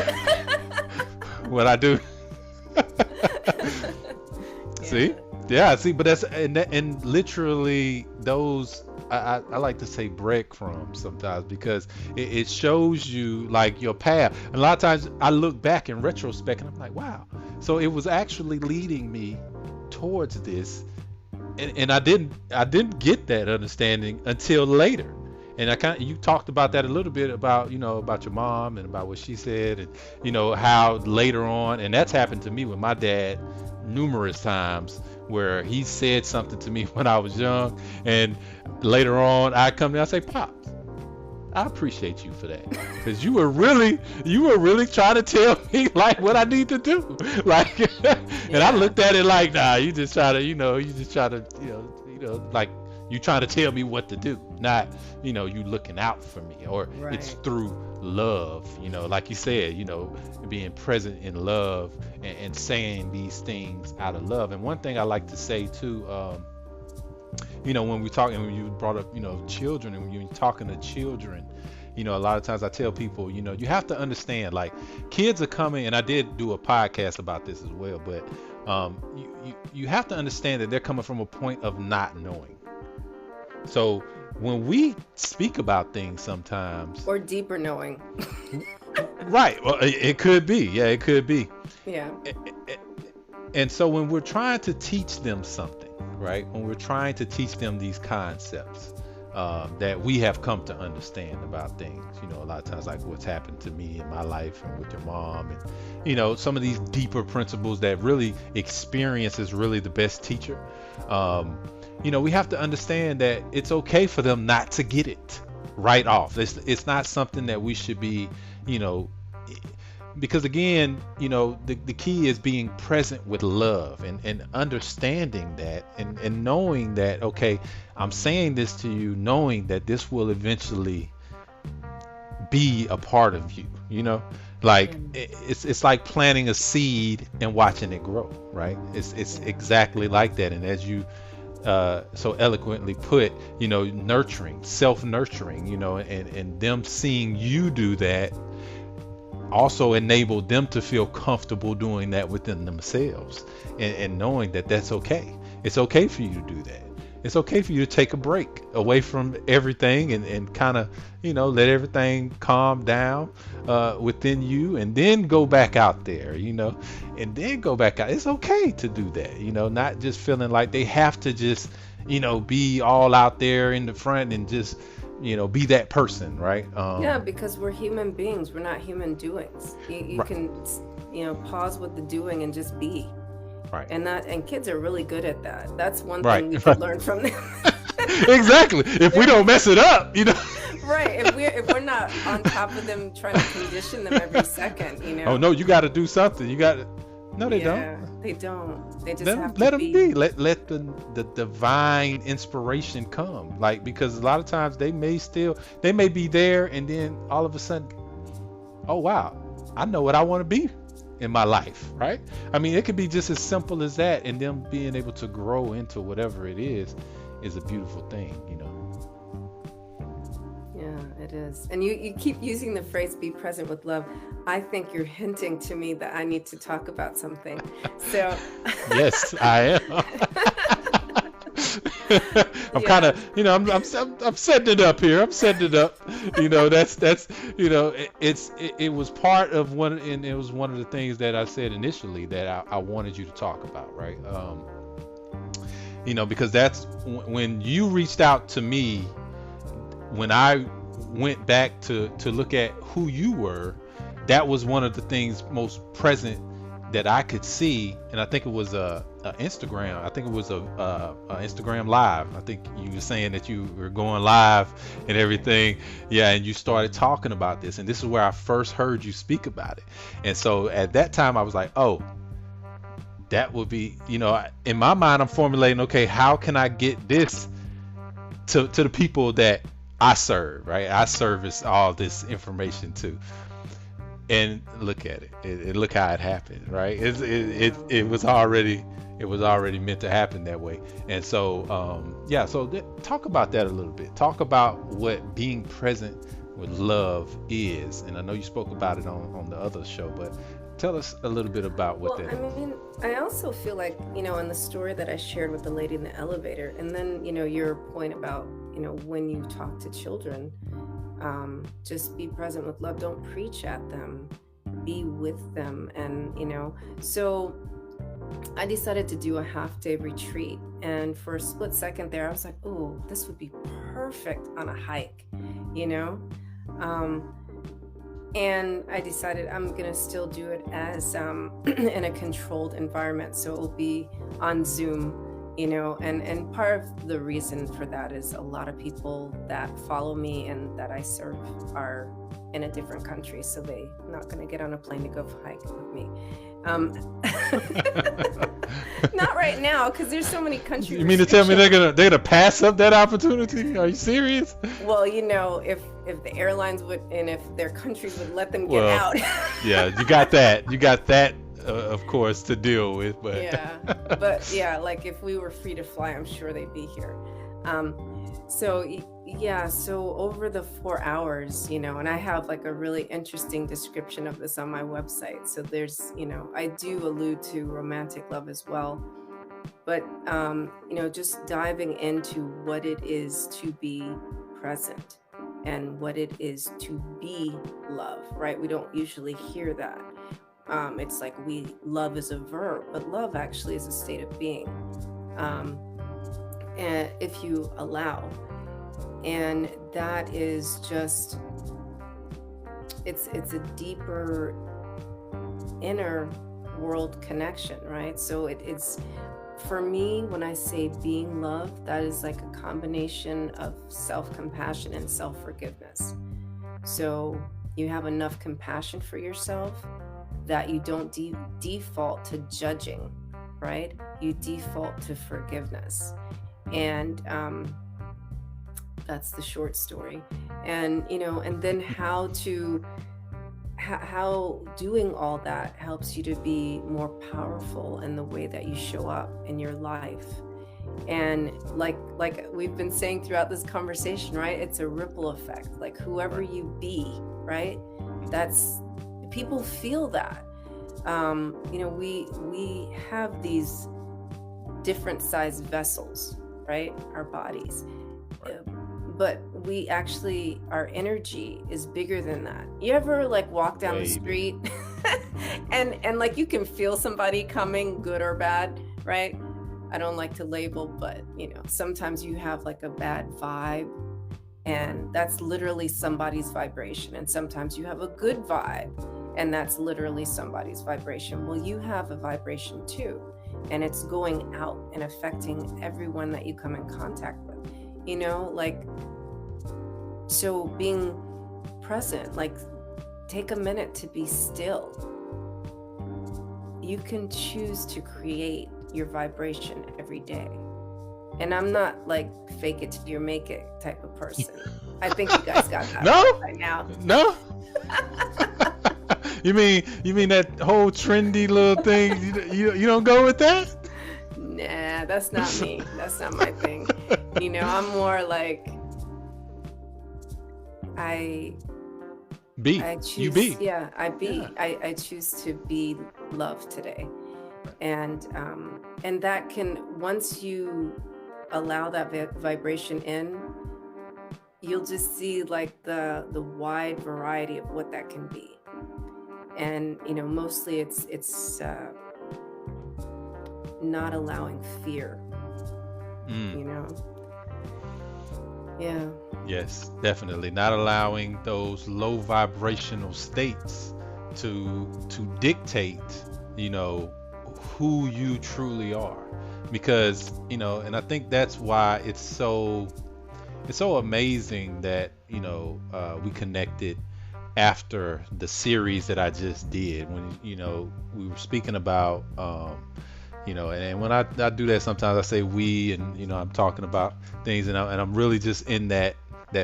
what I do. See? Yeah, see, but and literally those I like to say breadcrumbs sometimes because it shows you like your path. And a lot of times I look back in retrospect and I'm like, wow. So it was actually leading me towards this, and I didn't get that understanding until later. And you talked about that a little bit about about your mom and about what she said, and how later on, and that's happened to me with my dad numerous times where he said something to me when I was young, and later on I come to I say, Pops, I appreciate you for that, because you were really trying to tell me like what I need to do, like, and I Yeah. looked at it like, nah, you just try to, like you trying to tell me what to do, not, you looking out for me, or it's Right. through love, like you said, being present in love, and saying these things out of love. And one thing I like to say too, when we talk, and when you brought up, children, and when you're talking to children, a lot of times I tell people, you have to understand, like, kids are coming, and I did do a podcast about this as well, but you have to understand that they're coming from a point of not knowing. So when we speak about things sometimes, Or deeper knowing. right, well, it could be, yeah, it could be. Yeah. And so when we're trying to teach them something, right? When we're trying to teach them these concepts that we have come to understand about things, a lot of times, like what's happened to me in my life and with your mom, and some of these deeper principles that really experience is really the best teacher. We have to understand that it's okay for them not to get it right off. It's not something that we should be, because again, the key is being present with love, and understanding that, and knowing that, okay, I'm saying this to you knowing that this will eventually be a part of you, like Mm. it's like planting a seed and watching it grow, right? It's Yeah. exactly like that. And as you so eloquently put, nurturing, self-nurturing, and them seeing you do that also enable them to feel comfortable doing that within themselves, and knowing that that's okay. It's okay for you to do that. It's okay for you to take a break away from everything, and kind of, let everything calm down within you, and then go back out there, and then go back out. It's okay to do that, not just feeling like they have to just, be all out there in the front and just, be that person, right? Yeah, because we're human beings. We're not human doings. You Right, can, pause with the doing and just be. right, And kids are really good at that. That's one right, thing we could learn from them. exactly. If we don't mess it up, Right. If we're not on top of them trying to condition them every second, oh no, you got to do something. You got to. No, they don't. Yeah, they don't. They just Let have them, to let them be. be. Let the divine inspiration come. Like, because a lot of times they may be there, and then all of a sudden, oh wow, I know what I want to be in my life, right? I mean, it could be just as simple as that, and them being able to grow into whatever it is a beautiful thing. Yeah, it is. And you keep using the phrase be present with love. I think you're hinting to me that I need to talk about something. So, Yes, I am. I'm kind yeah. of, I'm setting it up here. I'm setting it up. That's, it was part of one, and it was one of the things that I said initially that I wanted you to talk about, right? Because that's when you reached out to me, when I went back to look at who you were, that was one of the things most present that I could see. And I think it was a Instagram. I think it was a Instagram live. I think you were saying that you were going live and everything. Yeah, and you started talking about this, and this is where I first heard you speak about it. And so at that time I was like, oh, that would be, in my mind I'm formulating, okay, how can I get this to the people that I serve, right? I service all this information to. And look at it. Look how it happened, right? It was already meant to happen that way. And so yeah, so talk about that a little bit. Talk about what being present with love is. And I know you spoke about it on the other show, but Tell us a little bit about what Well, that I is. mean, I also feel like, in the story that I shared with the lady in the elevator, and then, your point about, when you talk to children, just be present with love. Don't preach at them, be with them. And, so I decided to do a half-day retreat. And for a split second there, I was like, oh, this would be perfect on a hike, you know? Um, and I decided I'm gonna still do it as in a controlled environment, so it will be on Zoom. And part of the reason for that is a lot of people that follow me and that I serve are in a different country, so they're not gonna get on a plane to go hike with me. Um, not right now, because there's so many country You mean to tell me restrictions. they're gonna pass up that opportunity? Are you serious? Well, if the airlines would and if their countries would let them get Well, out. yeah, you got that. You got that, of course, to deal with. But Yeah, but yeah, like if we were free to fly, I'm sure they'd be here. Um, so over the 4 hours, and I have like a really interesting description of this on my website. So there's, I do allude to romantic love as well, but just diving into what it is to be present and what it is to be love, right? We don't usually hear that. It's like love is a verb, but love actually is a state of being. Um, and if you allow, and that is just, it's a deeper inner world connection, right? So it's for me, when I say being love, that is like a combination of self-compassion and self-forgiveness. So you have enough compassion for yourself that you don't default to judging, right? You default to forgiveness. And that's the short story. And, and then how doing all that helps you to be more powerful in the way that you show up in your life. And like we've been saying throughout this conversation, right? It's a ripple effect. Like whoever you be, right? That's people feel that. We have these different sized vessels, right? Our bodies. But we actually, our energy is bigger than that. You ever like walk down the street and like you can feel somebody coming, good or bad, right? I don't like to label, but sometimes you have like a bad vibe, and that's literally somebody's vibration. And sometimes you have a good vibe, and that's literally somebody's vibration. Well, you have a vibration too, and it's going out and affecting everyone that you come in contact with. So being present, like take a minute to be still. You can choose to create your vibration every day. And I'm not like fake it till you make it type of person. I think you guys got that no, right now. No. You mean that whole trendy little thing? You don't go with that? Nah, that's not me. That's not my thing. I'm more like I choose. You be. Yeah, I be. Yeah. I choose to be love today, and that can, once you allow that vibration in, you'll just see like the wide variety of what that can be. And mostly it's not allowing fear. Yeah. Yes, definitely not allowing those low vibrational states to dictate, who you truly are. Because, and I think that's why it's so amazing that, we connected after the series that I just did when, we were speaking about, and when I do that, sometimes I say we, and, I'm talking about things, and I'm really just in that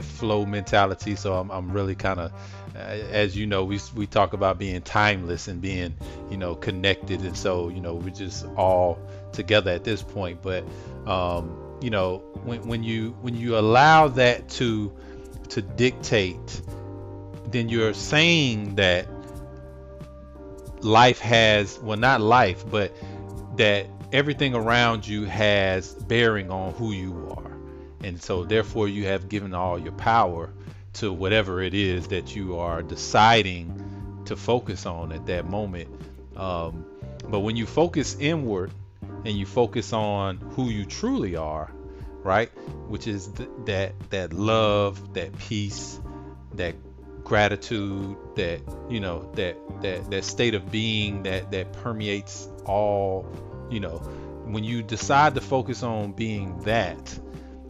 flow mentality. So I'm really kind of, as we talk about being timeless and being, connected. And so, we're just all together at this point. But, when you allow that to dictate, then you're saying that life has, well, not life, but that everything around you has bearing on who you are. And so therefore you have given all your power to whatever it is that you are deciding to focus on at that moment. But when you focus inward and you focus on who you truly are, right, which is that love, that peace, that gratitude, that that state of being that permeates all, when you decide to focus on being that,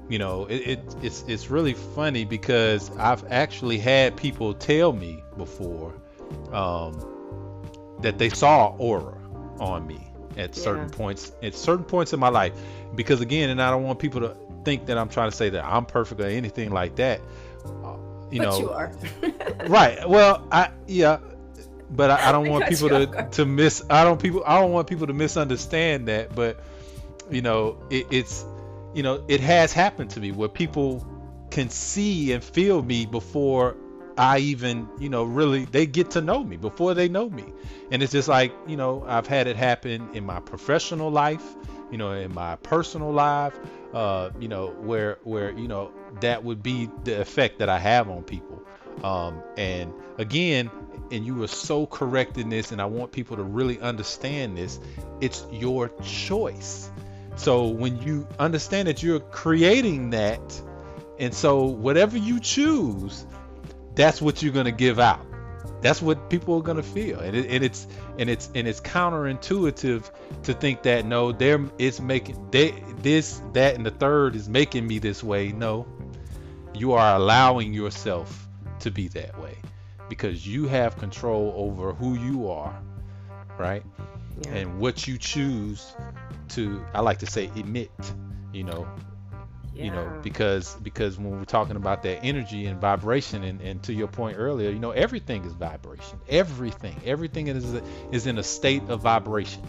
it's really funny because I've actually had people tell me before that they saw aura on me at certain points in my life, because again, and I don't want people to think that I'm trying to say that I'm perfect or anything like that. But you are. Right. Well, but I don't want people I don't want people to misunderstand that. But it has happened to me where people can see and feel me before I even, really, they get to know me before they know me. And it's just like, I've had it happen in my professional life, in my personal life, where that would be the effect that I have on people. And again, and you were so correct in this, and I want people to really understand this, it's your choice. So when you understand that you're creating that, and so whatever you choose, that's what you're going to give out. That's what people are going to feel. And it's counterintuitive to think that, no, it's making this, that, and the third is making me this way. No, you are allowing yourself to be that way because you have control over who you are, right? Yeah. And what you choose to, I like to say, emit, because when we're talking about that energy and vibration, and to your point earlier, everything is vibration. Everything is in a state of vibration.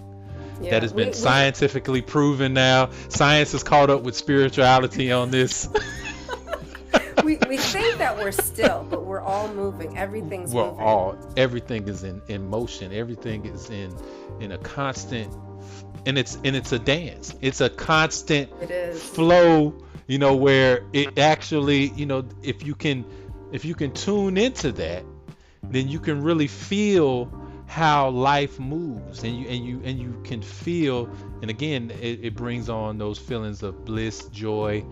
Yeah, that has been scientifically proven now. Science has caught up with spirituality on this. we think that we're still, but we're all moving. Everything is in motion. Everything is in a constant, and it's a dance. It's a constant flow, where it actually, if you can tune into that, then you can really feel how life moves, and you can feel, and again, it brings on those feelings of bliss, joy,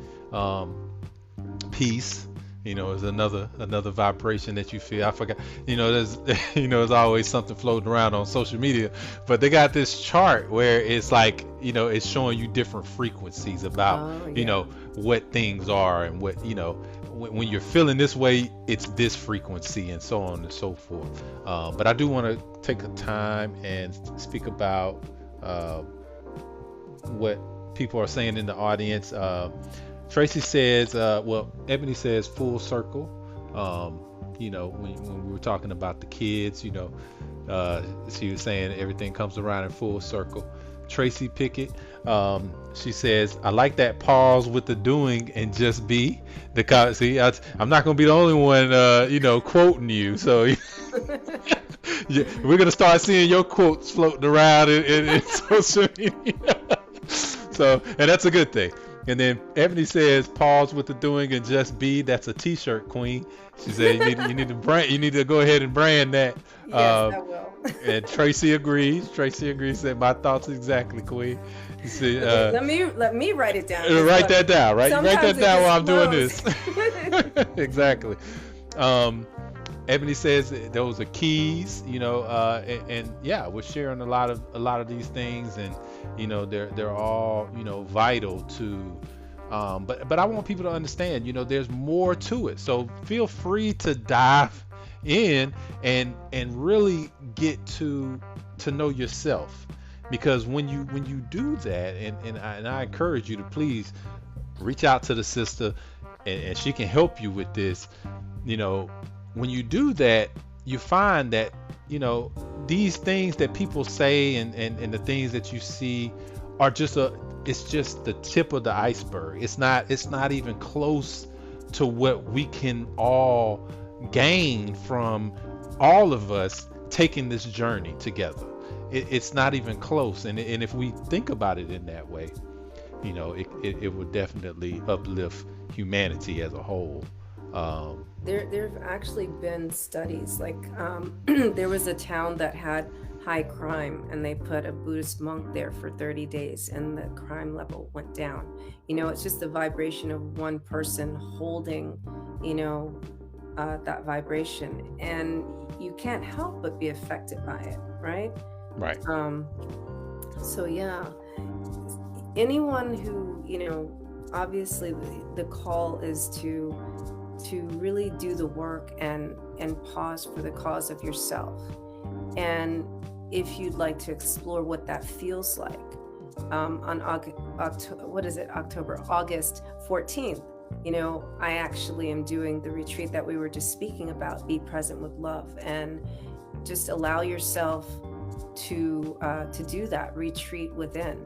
peace. Is another vibration that you feel. I forgot. There's always something floating around on social media, but they got this chart where it's like, it's showing you different frequencies about, what things are, and what, when you're feeling this way, it's this frequency, and so on and so forth. But I do want to take the time and speak about what people are saying in the audience. Tracy says, Ebony says full circle. When we were talking about the kids, she was saying everything comes around in full circle. Tracy Pickett, she says, I like that pause with the doing and just be. I'm not going to be the only one, quoting you. So we're going to start seeing your quotes floating around in social media. So, and that's a good thing. And then Ebony says, pause with the doing and just be. That's a t-shirt, queen. She said you need to go ahead and brand that. Yes, I will. And Tracy agrees. Said, my thoughts exactly, queen. She said, let me write it down. Write that down, right? Write that down while I'm doing this. Exactly. Ebony says those are keys, and yeah, we're sharing a lot of these things, and they're all vital to, but I want people to understand, there's more to it. So feel free to dive in and really get to know yourself, because when you do that, and I encourage you to please reach out to the sister, and she can help you with this. When you do that, you find that, these things that people say and the things that you see are it's just the tip of the iceberg. It's not even close to what we can all gain from all of us taking this journey together. It's not even close. And if we think about it in that way, it would definitely uplift humanity as a whole. There've actually been studies like there was a town that had high crime, and they put a Buddhist monk there for 30 days, and the crime level went down. It's just the vibration of one person holding, that vibration, and you can't help but be affected by it, right? Right. So yeah, anyone who, obviously the call is to really do the work and pause for the cause of yourself. And if you'd like to explore what that feels like, on August 14th, I actually am doing the retreat that we were just speaking about, Be Present with Love, and just allow yourself to do that retreat within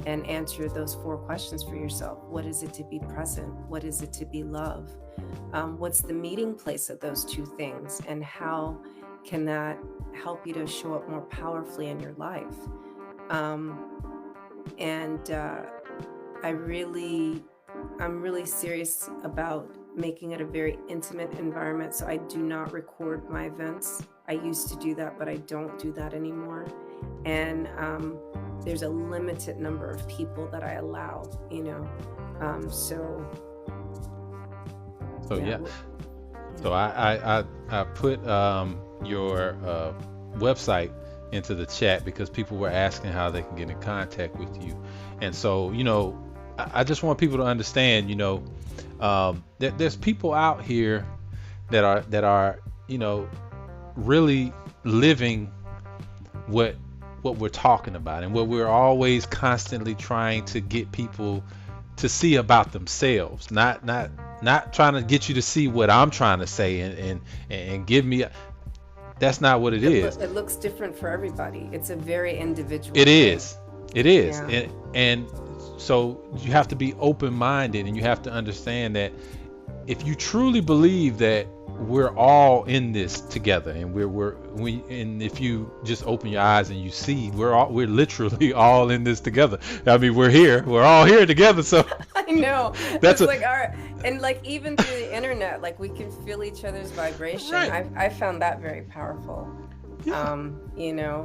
and answer those 4 questions for yourself. What is it to be present? What is it to be love? What's the meeting place of those 2 things? And how can that help you to show up more powerfully in your life? I'm really serious about making it a very intimate environment. So I do not record my events. I used to do that, but I don't do that anymore. And there's a limited number of people that I allow, So yeah. So I put your website into the chat because people were asking how they can get in contact with you. And so, I just want people to understand, that there's people out here that are, really living what we're talking about, and what we're always constantly trying to get people to see about themselves, not trying to get you to see what I'm trying to say and give me that's not what it is. It looks different for everybody. It's a very individual thing. It is. Yeah. And so you have to be open-minded, and you have to understand that if you truly believe that we're all in this together, and and if you just open your eyes and you see we're literally all in this together. I mean, we're all here together. So I know that's like our, and like even through the internet, like we can feel each other's vibration. Right. I found that very powerful. Yeah.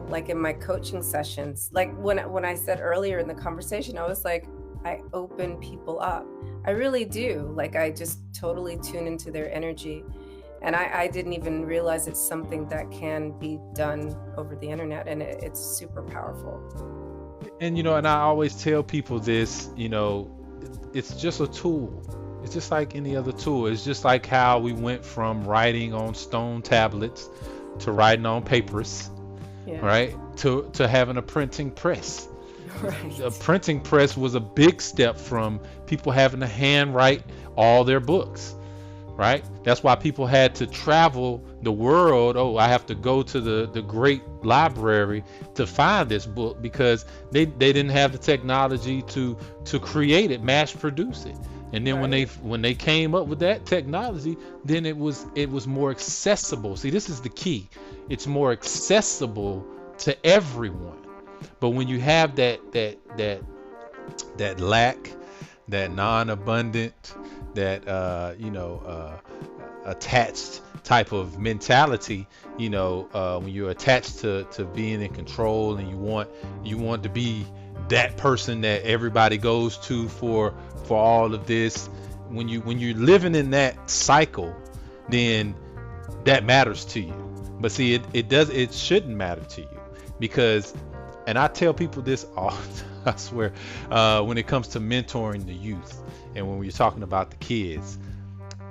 Like in my coaching sessions, like when I said earlier in the conversation, I was like, I open people up. I really do. Like I just totally tune into their energy. And I didn't even realize it's something that can be done over the internet, and it's super powerful. And and I always tell people this, it's just a tool. It's just like any other tool. It's just like how we went from writing on stone tablets to writing on papyrus, right? To having a printing press. Right. A printing press was a big step from people having to handwrite all their books. Right? That's why people had to travel the world. Oh, I have to go to the great library to find this book, because they didn't have the technology to create it, mass produce it. And then when they came up with that technology, then it was more accessible. See, this is the key. It's more accessible to everyone. But when you have that lack, that non-abundant, that attached type of mentality, when you're attached to being in control, and you want to be that person that everybody goes to for all of this, when you're living in that cycle, then that matters to you. But see, it shouldn't matter to you, because, and I tell people this all I swear, when it comes to mentoring the youth, and when we're talking about the kids,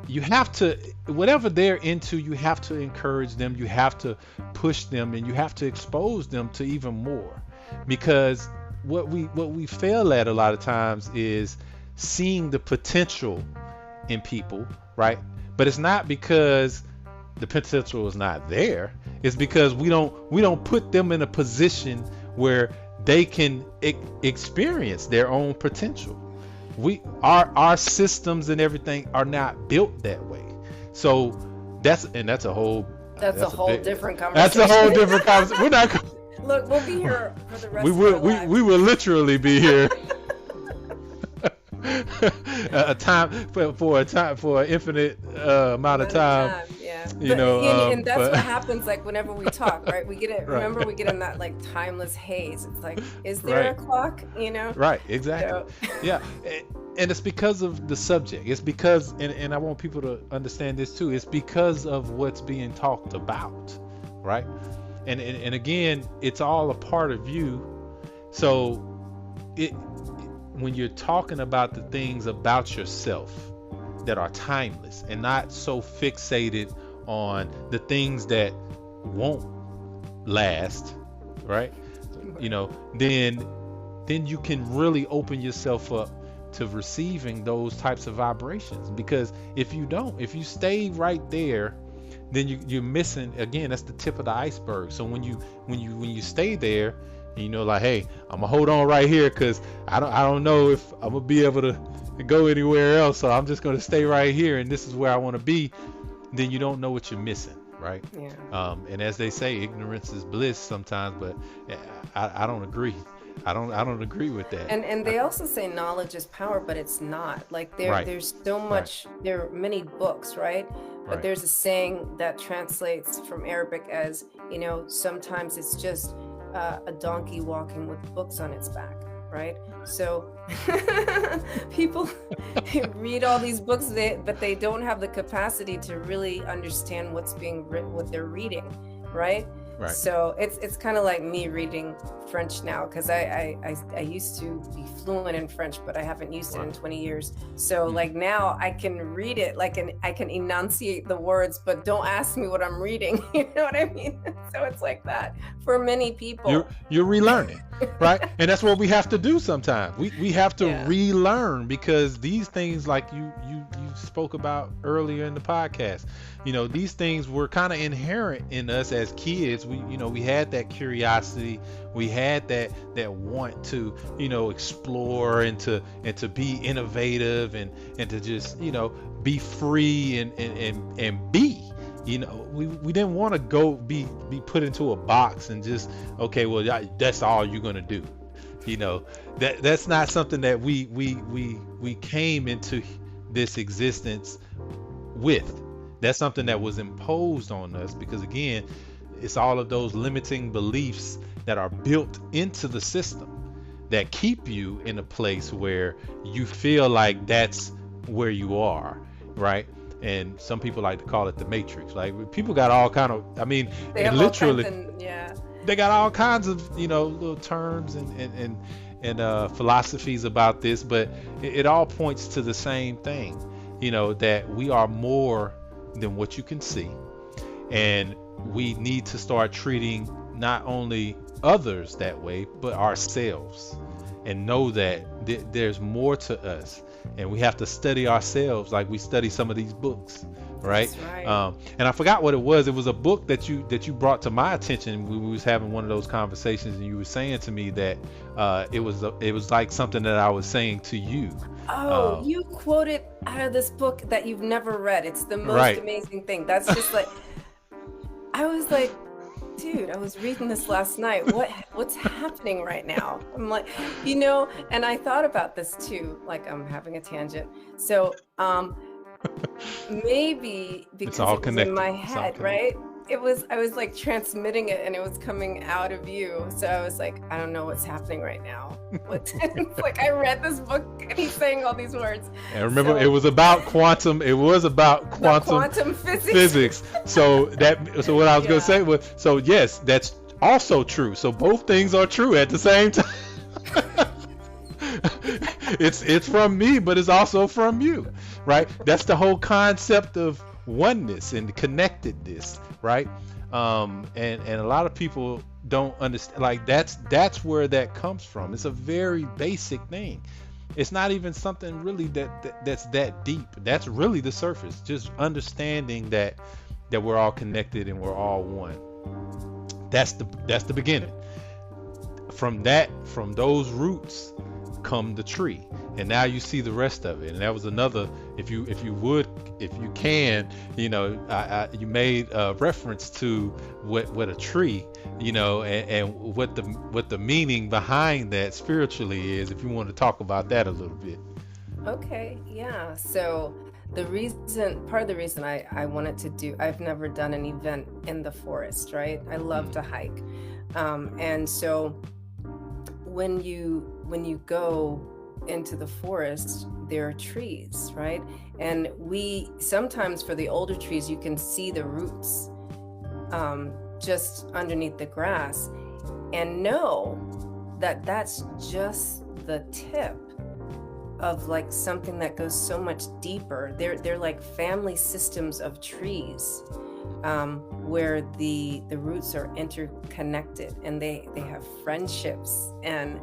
you have to, whatever they're into, you have to encourage them, you have to push them, and you have to expose them to even more. Because what we fail at a lot of times is seeing the potential in people, right? But it's not because the potential is not there. It's because we don't put them in a position where they can experience their own potential. Our systems and everything are not built that way. So that's a whole That's a whole different That's conversation. a whole different conversation. We're not. Look, we'll be here for the rest We of will. our lives. We will literally be here. a time for an infinite amount of time. Yeah. You know, and that's but what happens like whenever we talk, right? We get it. right, Remember, we get in that like timeless haze. It's like, is there a right, clock? You know? right, exactly. So, Yeah, and it's because of the subject. It's because, and I want people to understand this too. It's because of what's being talked about, right? And again, it's all a part of you. So it when you're talking about the things about yourself that are timeless and not so fixated on the things that won't last, right? You know, then you can really open yourself up to receiving those types of vibrations. Because if you stay right there, then you're missing, again, that's the tip of the iceberg. So when you stay there, you know, like, hey, I'm gonna hold on right here because I don't know if I'm gonna be able to go anywhere else, so I'm just gonna stay right here and this is where I want to be. Then you don't know what you're missing, right? yeah. And as they say, ignorance is bliss sometimes, but I don't agree. I don't agree with that. And they also say knowledge is power, but it's not. Like Right, there's so much. There are many books, right? But right, there's a saying that translates from Arabic as, you know, sometimes it's just a donkey walking with books on its back, right? So people read all these books, but they don't have the capacity to really understand what's being written, what they're reading, right? right. So it's kind of like me reading French now, because I used to be fluent in French, but I haven't used it in 20 years. So like now I can read it, like, and I can enunciate the words, but don't ask me what I'm reading. You know what I mean? So it's like that for many people. You're relearning, right? And that's what we have to do sometimes. We have to Yeah. relearn, because these things, like you spoke about earlier in the podcast, you know, these things were kind of inherent in us as kids. We had that curiosity, we had that want to, you know, explore and to be innovative and to just, you know, be free and be. You know, we didn't want to go be put into a box and just, okay, well, that's all you're gonna do. You know, that's not something that we came into this existence with. That's something that was imposed on us, because again, it's all of those limiting beliefs that are built into the system that keep you in a place where you feel like that's where you are, right? And some people like to call it the matrix. Like, people got all kind of, I mean, They have literally, all kinds of, yeah. they got all kinds of, you know, little terms and philosophies about this, but it all points to the same thing, you know, that we are more than what you can see, and we need to start treating not only others that way, but ourselves, and know that there's more to us, and we have to study ourselves like we study some of these books, right? That's right. And I forgot what it was. It was a book that you brought to my attention when we was having one of those conversations, and you were saying to me that it was like something that I was saying to you. Oh, you quoted out of this book that you've never read. It's the most Right. amazing thing. That's just like, I was like, dude, I was reading this last night. What's happening right now? I'm like, you know, and I thought about this too. Like, I'm having a tangent. So, maybe because all it was connected. in my It's all head, connected. right? I was like transmitting it, and it was coming out of you. So I was like, I don't know what's happening right now. It's like I read this book and he's saying all these words. And remember, So- it was about quantum. It was about The quantum physics. physics. So what I was Yeah. gonna say was, so yes, that's also true. So both things are true at the same time. It's from me, but it's also from you, right? That's the whole concept of oneness and connectedness, right? And a lot of people don't understand. Like, that's where that comes from. It's a very basic thing. It's not even something really that's that deep. That's really the surface. Just understanding that we're all connected and we're all one. That's the beginning. From those roots, come the tree, and now you see the rest of it. And that was another, if you can, you made a reference to what a tree, and what the meaning behind that spiritually is, if you want to talk about that a little bit. Okay, yeah. So part of the reason I wanted to do, I've never done an event in the forest, right? I love to hike. And so when you go into the forest, there are trees, right? And sometimes for the older trees, you can see the roots just underneath the grass, and know that that's just the tip of like something that goes so much deeper. They're like family systems of trees, where the roots are interconnected, and they have friendships, and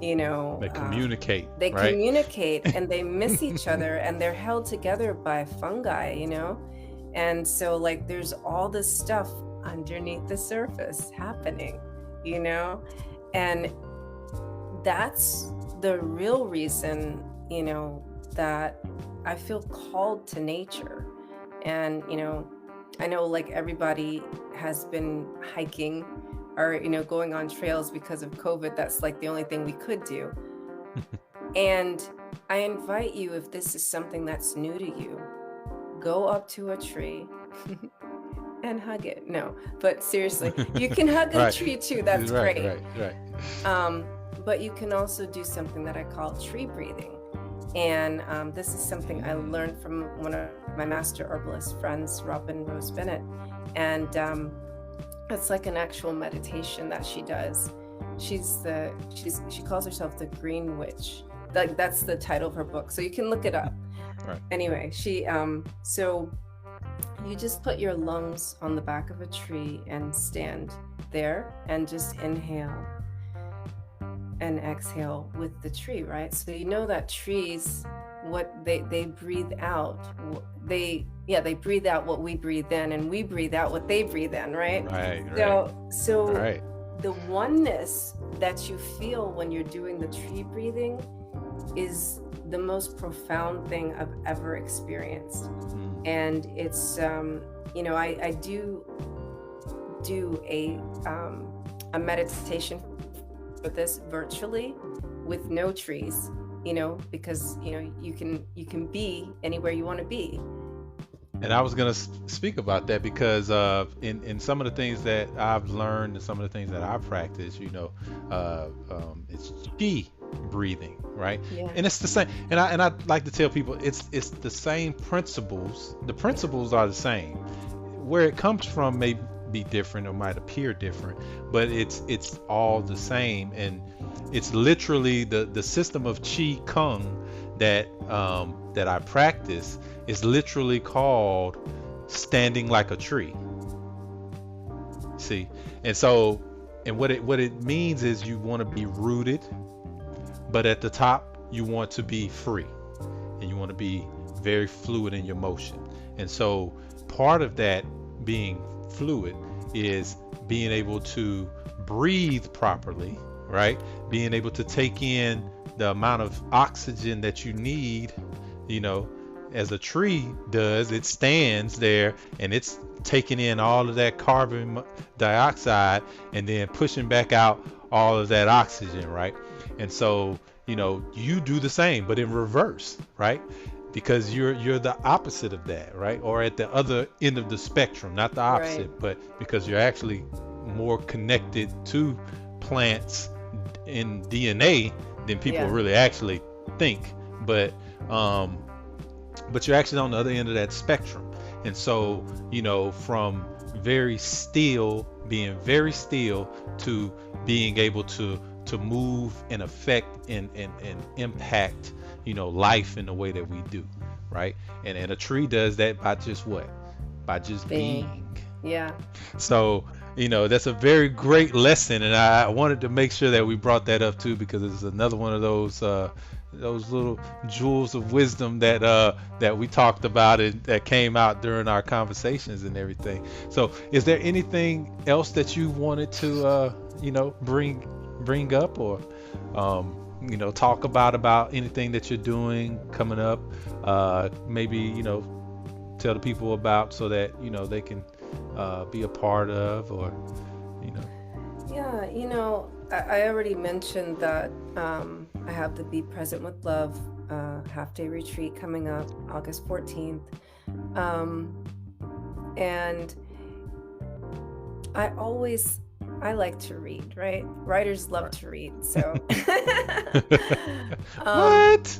they communicate. They right? communicate, and they miss each other, and they're held together by fungi, and so like there's all this stuff underneath the surface happening, and that's the real reason, that I feel called to nature. And I know like everybody has been hiking or going on trails because of COVID. That's like the only thing we could do. And I invite you, if this is something that's new to you, go up to a tree and hug it. No, but seriously, you can hug a tree too. That's great. Right. But you can also do something that I call tree breathing. And this is something I learned from one of my master herbalist friends, Robin Rose Bennett. And it's like an actual meditation that she does. She calls herself the Green Witch. Like that's the title of her book. So you can look it up. Right. Anyway, so you just put your lungs on the back of a tree and stand there and just inhale and exhale with the tree, right? So that trees, what they breathe out, they breathe out what we breathe in, and we breathe out what they breathe in, right? Right. So right. The oneness that you feel when you're doing the tree breathing is the most profound thing I've ever experienced. And it's I do a meditation for this virtually with no trees, because you can be anywhere you want to be. And I was going to speak about that because in some of the things that I've learned and some of the things that I practice, it's chi breathing, right? Yeah. And it's the same. And I like to tell people it's the same principles. The principles are the same. Where it comes from may be different or might appear different, but it's all the same. And it's literally the system of Qi Kung that I practice is literally called standing like a tree. See, and what it means is you want to be rooted, but at the top you want to be free, and you want to be very fluid in your motion. And so part of that being fluid is being able to breathe properly, right? Being able to take in the amount of oxygen that you need, as a tree does. It stands there and it's taking in all of that carbon dioxide and then pushing back out all of that oxygen, right? And so, you do the same, but in reverse, right? Because you're the opposite of that, right? Or at the other end of the spectrum, not the opposite, right, but because you're actually more connected to plants in DNA than people really actually think. But you're actually on the other end of that spectrum. And so, from being very still to being able to move and affect and impact, life in the way that we do, right? And a tree does that by just what? By just being. Yeah. So, that's a very great lesson, and I wanted to make sure that we brought that up too, because it's another one of those little jewels of wisdom that we talked about and that came out during our conversations and everything. So, is there anything else that you wanted to bring up, or talk about anything that you're doing coming up. Maybe, tell the people about so that, they can be a part of, or, you know. Yeah, I already mentioned that I have the Be Present with Love half-day retreat coming up August 14th. And I like to read, right? Writers love to read, so. What?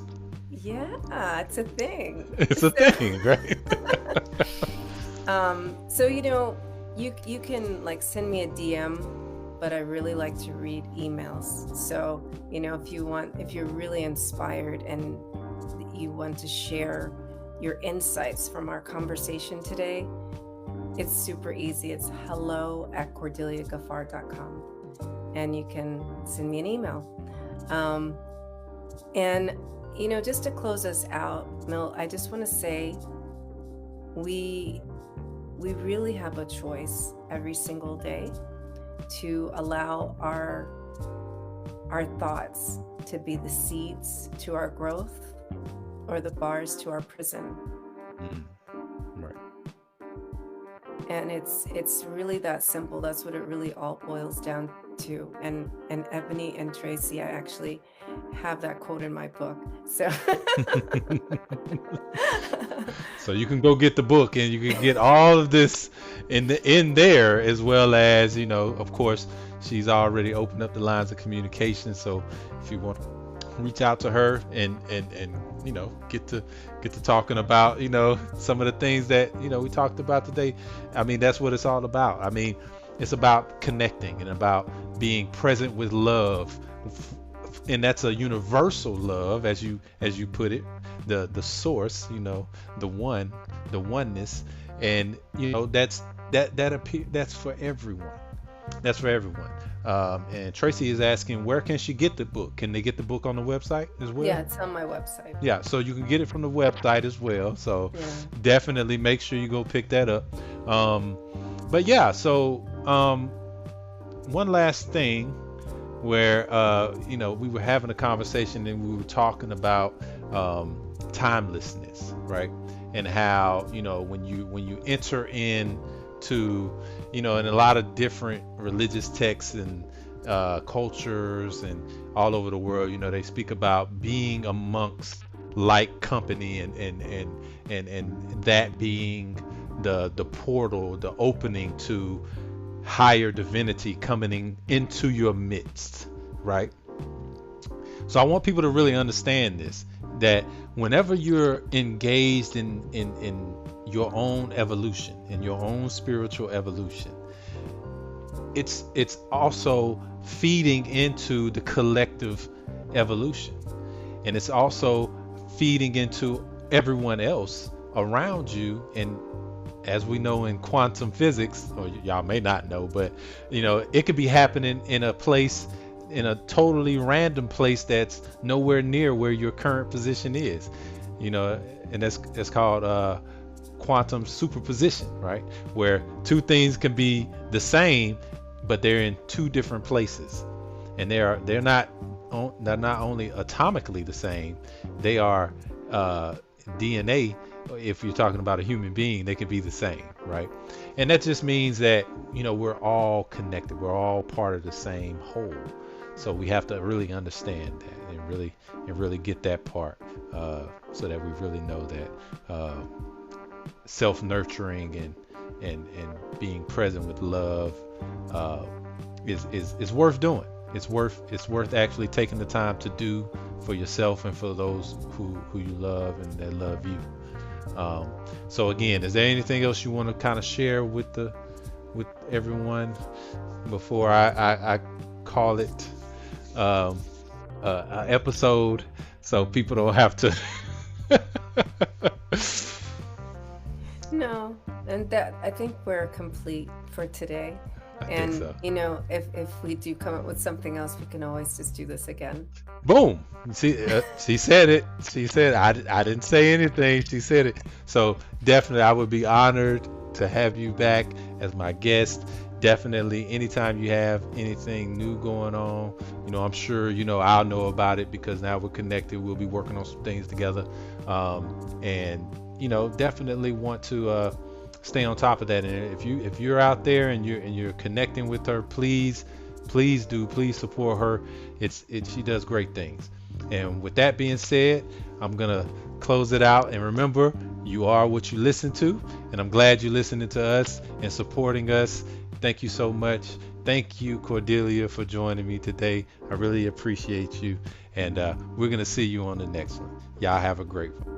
Yeah, it's a thing. It's a thing, right? So you can like send me a DM, but I really like to read emails. So if you're really inspired and you want to share your insights from our conversation today, it's super easy. It's hello@cordeliagaffar.com, and you can send me an email. And just to close us out, Mill, I just want to say we really have a choice every single day to allow our thoughts to be the seeds to our growth or the bars to our prison. Right. And it's really that simple. That's what it really all boils down to. And Ebony and Tracy, I actually have that quote in my book. So So you can go get the book, and you can get all of this in there, as well as, of course, she's already opened up the lines of communication. So if you want to reach out to her and get to talking about, some of the things that, we talked about today. I mean, that's what it's all about. I mean, it's about connecting and about being present with love. And that's a universal love, as you put it, the source, the oneness. And, that's for everyone. That's for everyone. And Tracy is asking, where can she get the book? Can they get the book on the website as well? Yeah, it's on my website. Yeah, so you can get it from the website as well. So Yeah. definitely make sure you go pick that up. But yeah, so one last thing where we were having a conversation and we were talking about timelessness, right? And how, when you enter into, in a lot of different religious texts and cultures and all over the world, they speak about being amongst like company, and that being the portal, the opening to higher divinity coming into your midst, right? So I want people to really understand this, that whenever you're engaged in your own evolution, in your own spiritual evolution, it's also feeding into the collective evolution, and it's also feeding into everyone else around you. And as we know in quantum physics, or y'all may not know, but it could be happening in a place, in a totally random place that's nowhere near where your current position is, and that's called quantum superposition, right? Where two things can be the same, but they're in two different places, and they're not only atomically the same, they are DNA. If you're talking about a human being, they can be the same, right? And that just means that we're all connected, we're all part of the same whole. So we have to really understand that and really get that part, so that we really know that self-nurturing and being present with love is worth doing. It's worth actually taking the time to do for yourself and for those who you love and that love you. So again, is there anything else you want to kind of share with everyone before I call it an episode, so people don't have to? No, and that I think we're complete for today. I And think so. if we do come up with something else, we can always just do this again. Boom. She said it. She said, I didn't say anything. She said it. So definitely I would be honored to have you back as my guest. definitely anytime you have anything new going on, I'm sure, I'll know about it because now we're connected. We'll be working on some things together. And, definitely want to stay on top of that. And if you're out there and you're connecting with her, please support her. She does great things. And with that being said, I'm gonna close it out. And remember, you are what you listen to. And I'm glad you're listening to us and supporting us. Thank you so much. Thank you, Cordelia, for joining me today. I really appreciate you. And we're gonna see you on the next one. Y'all have a great one.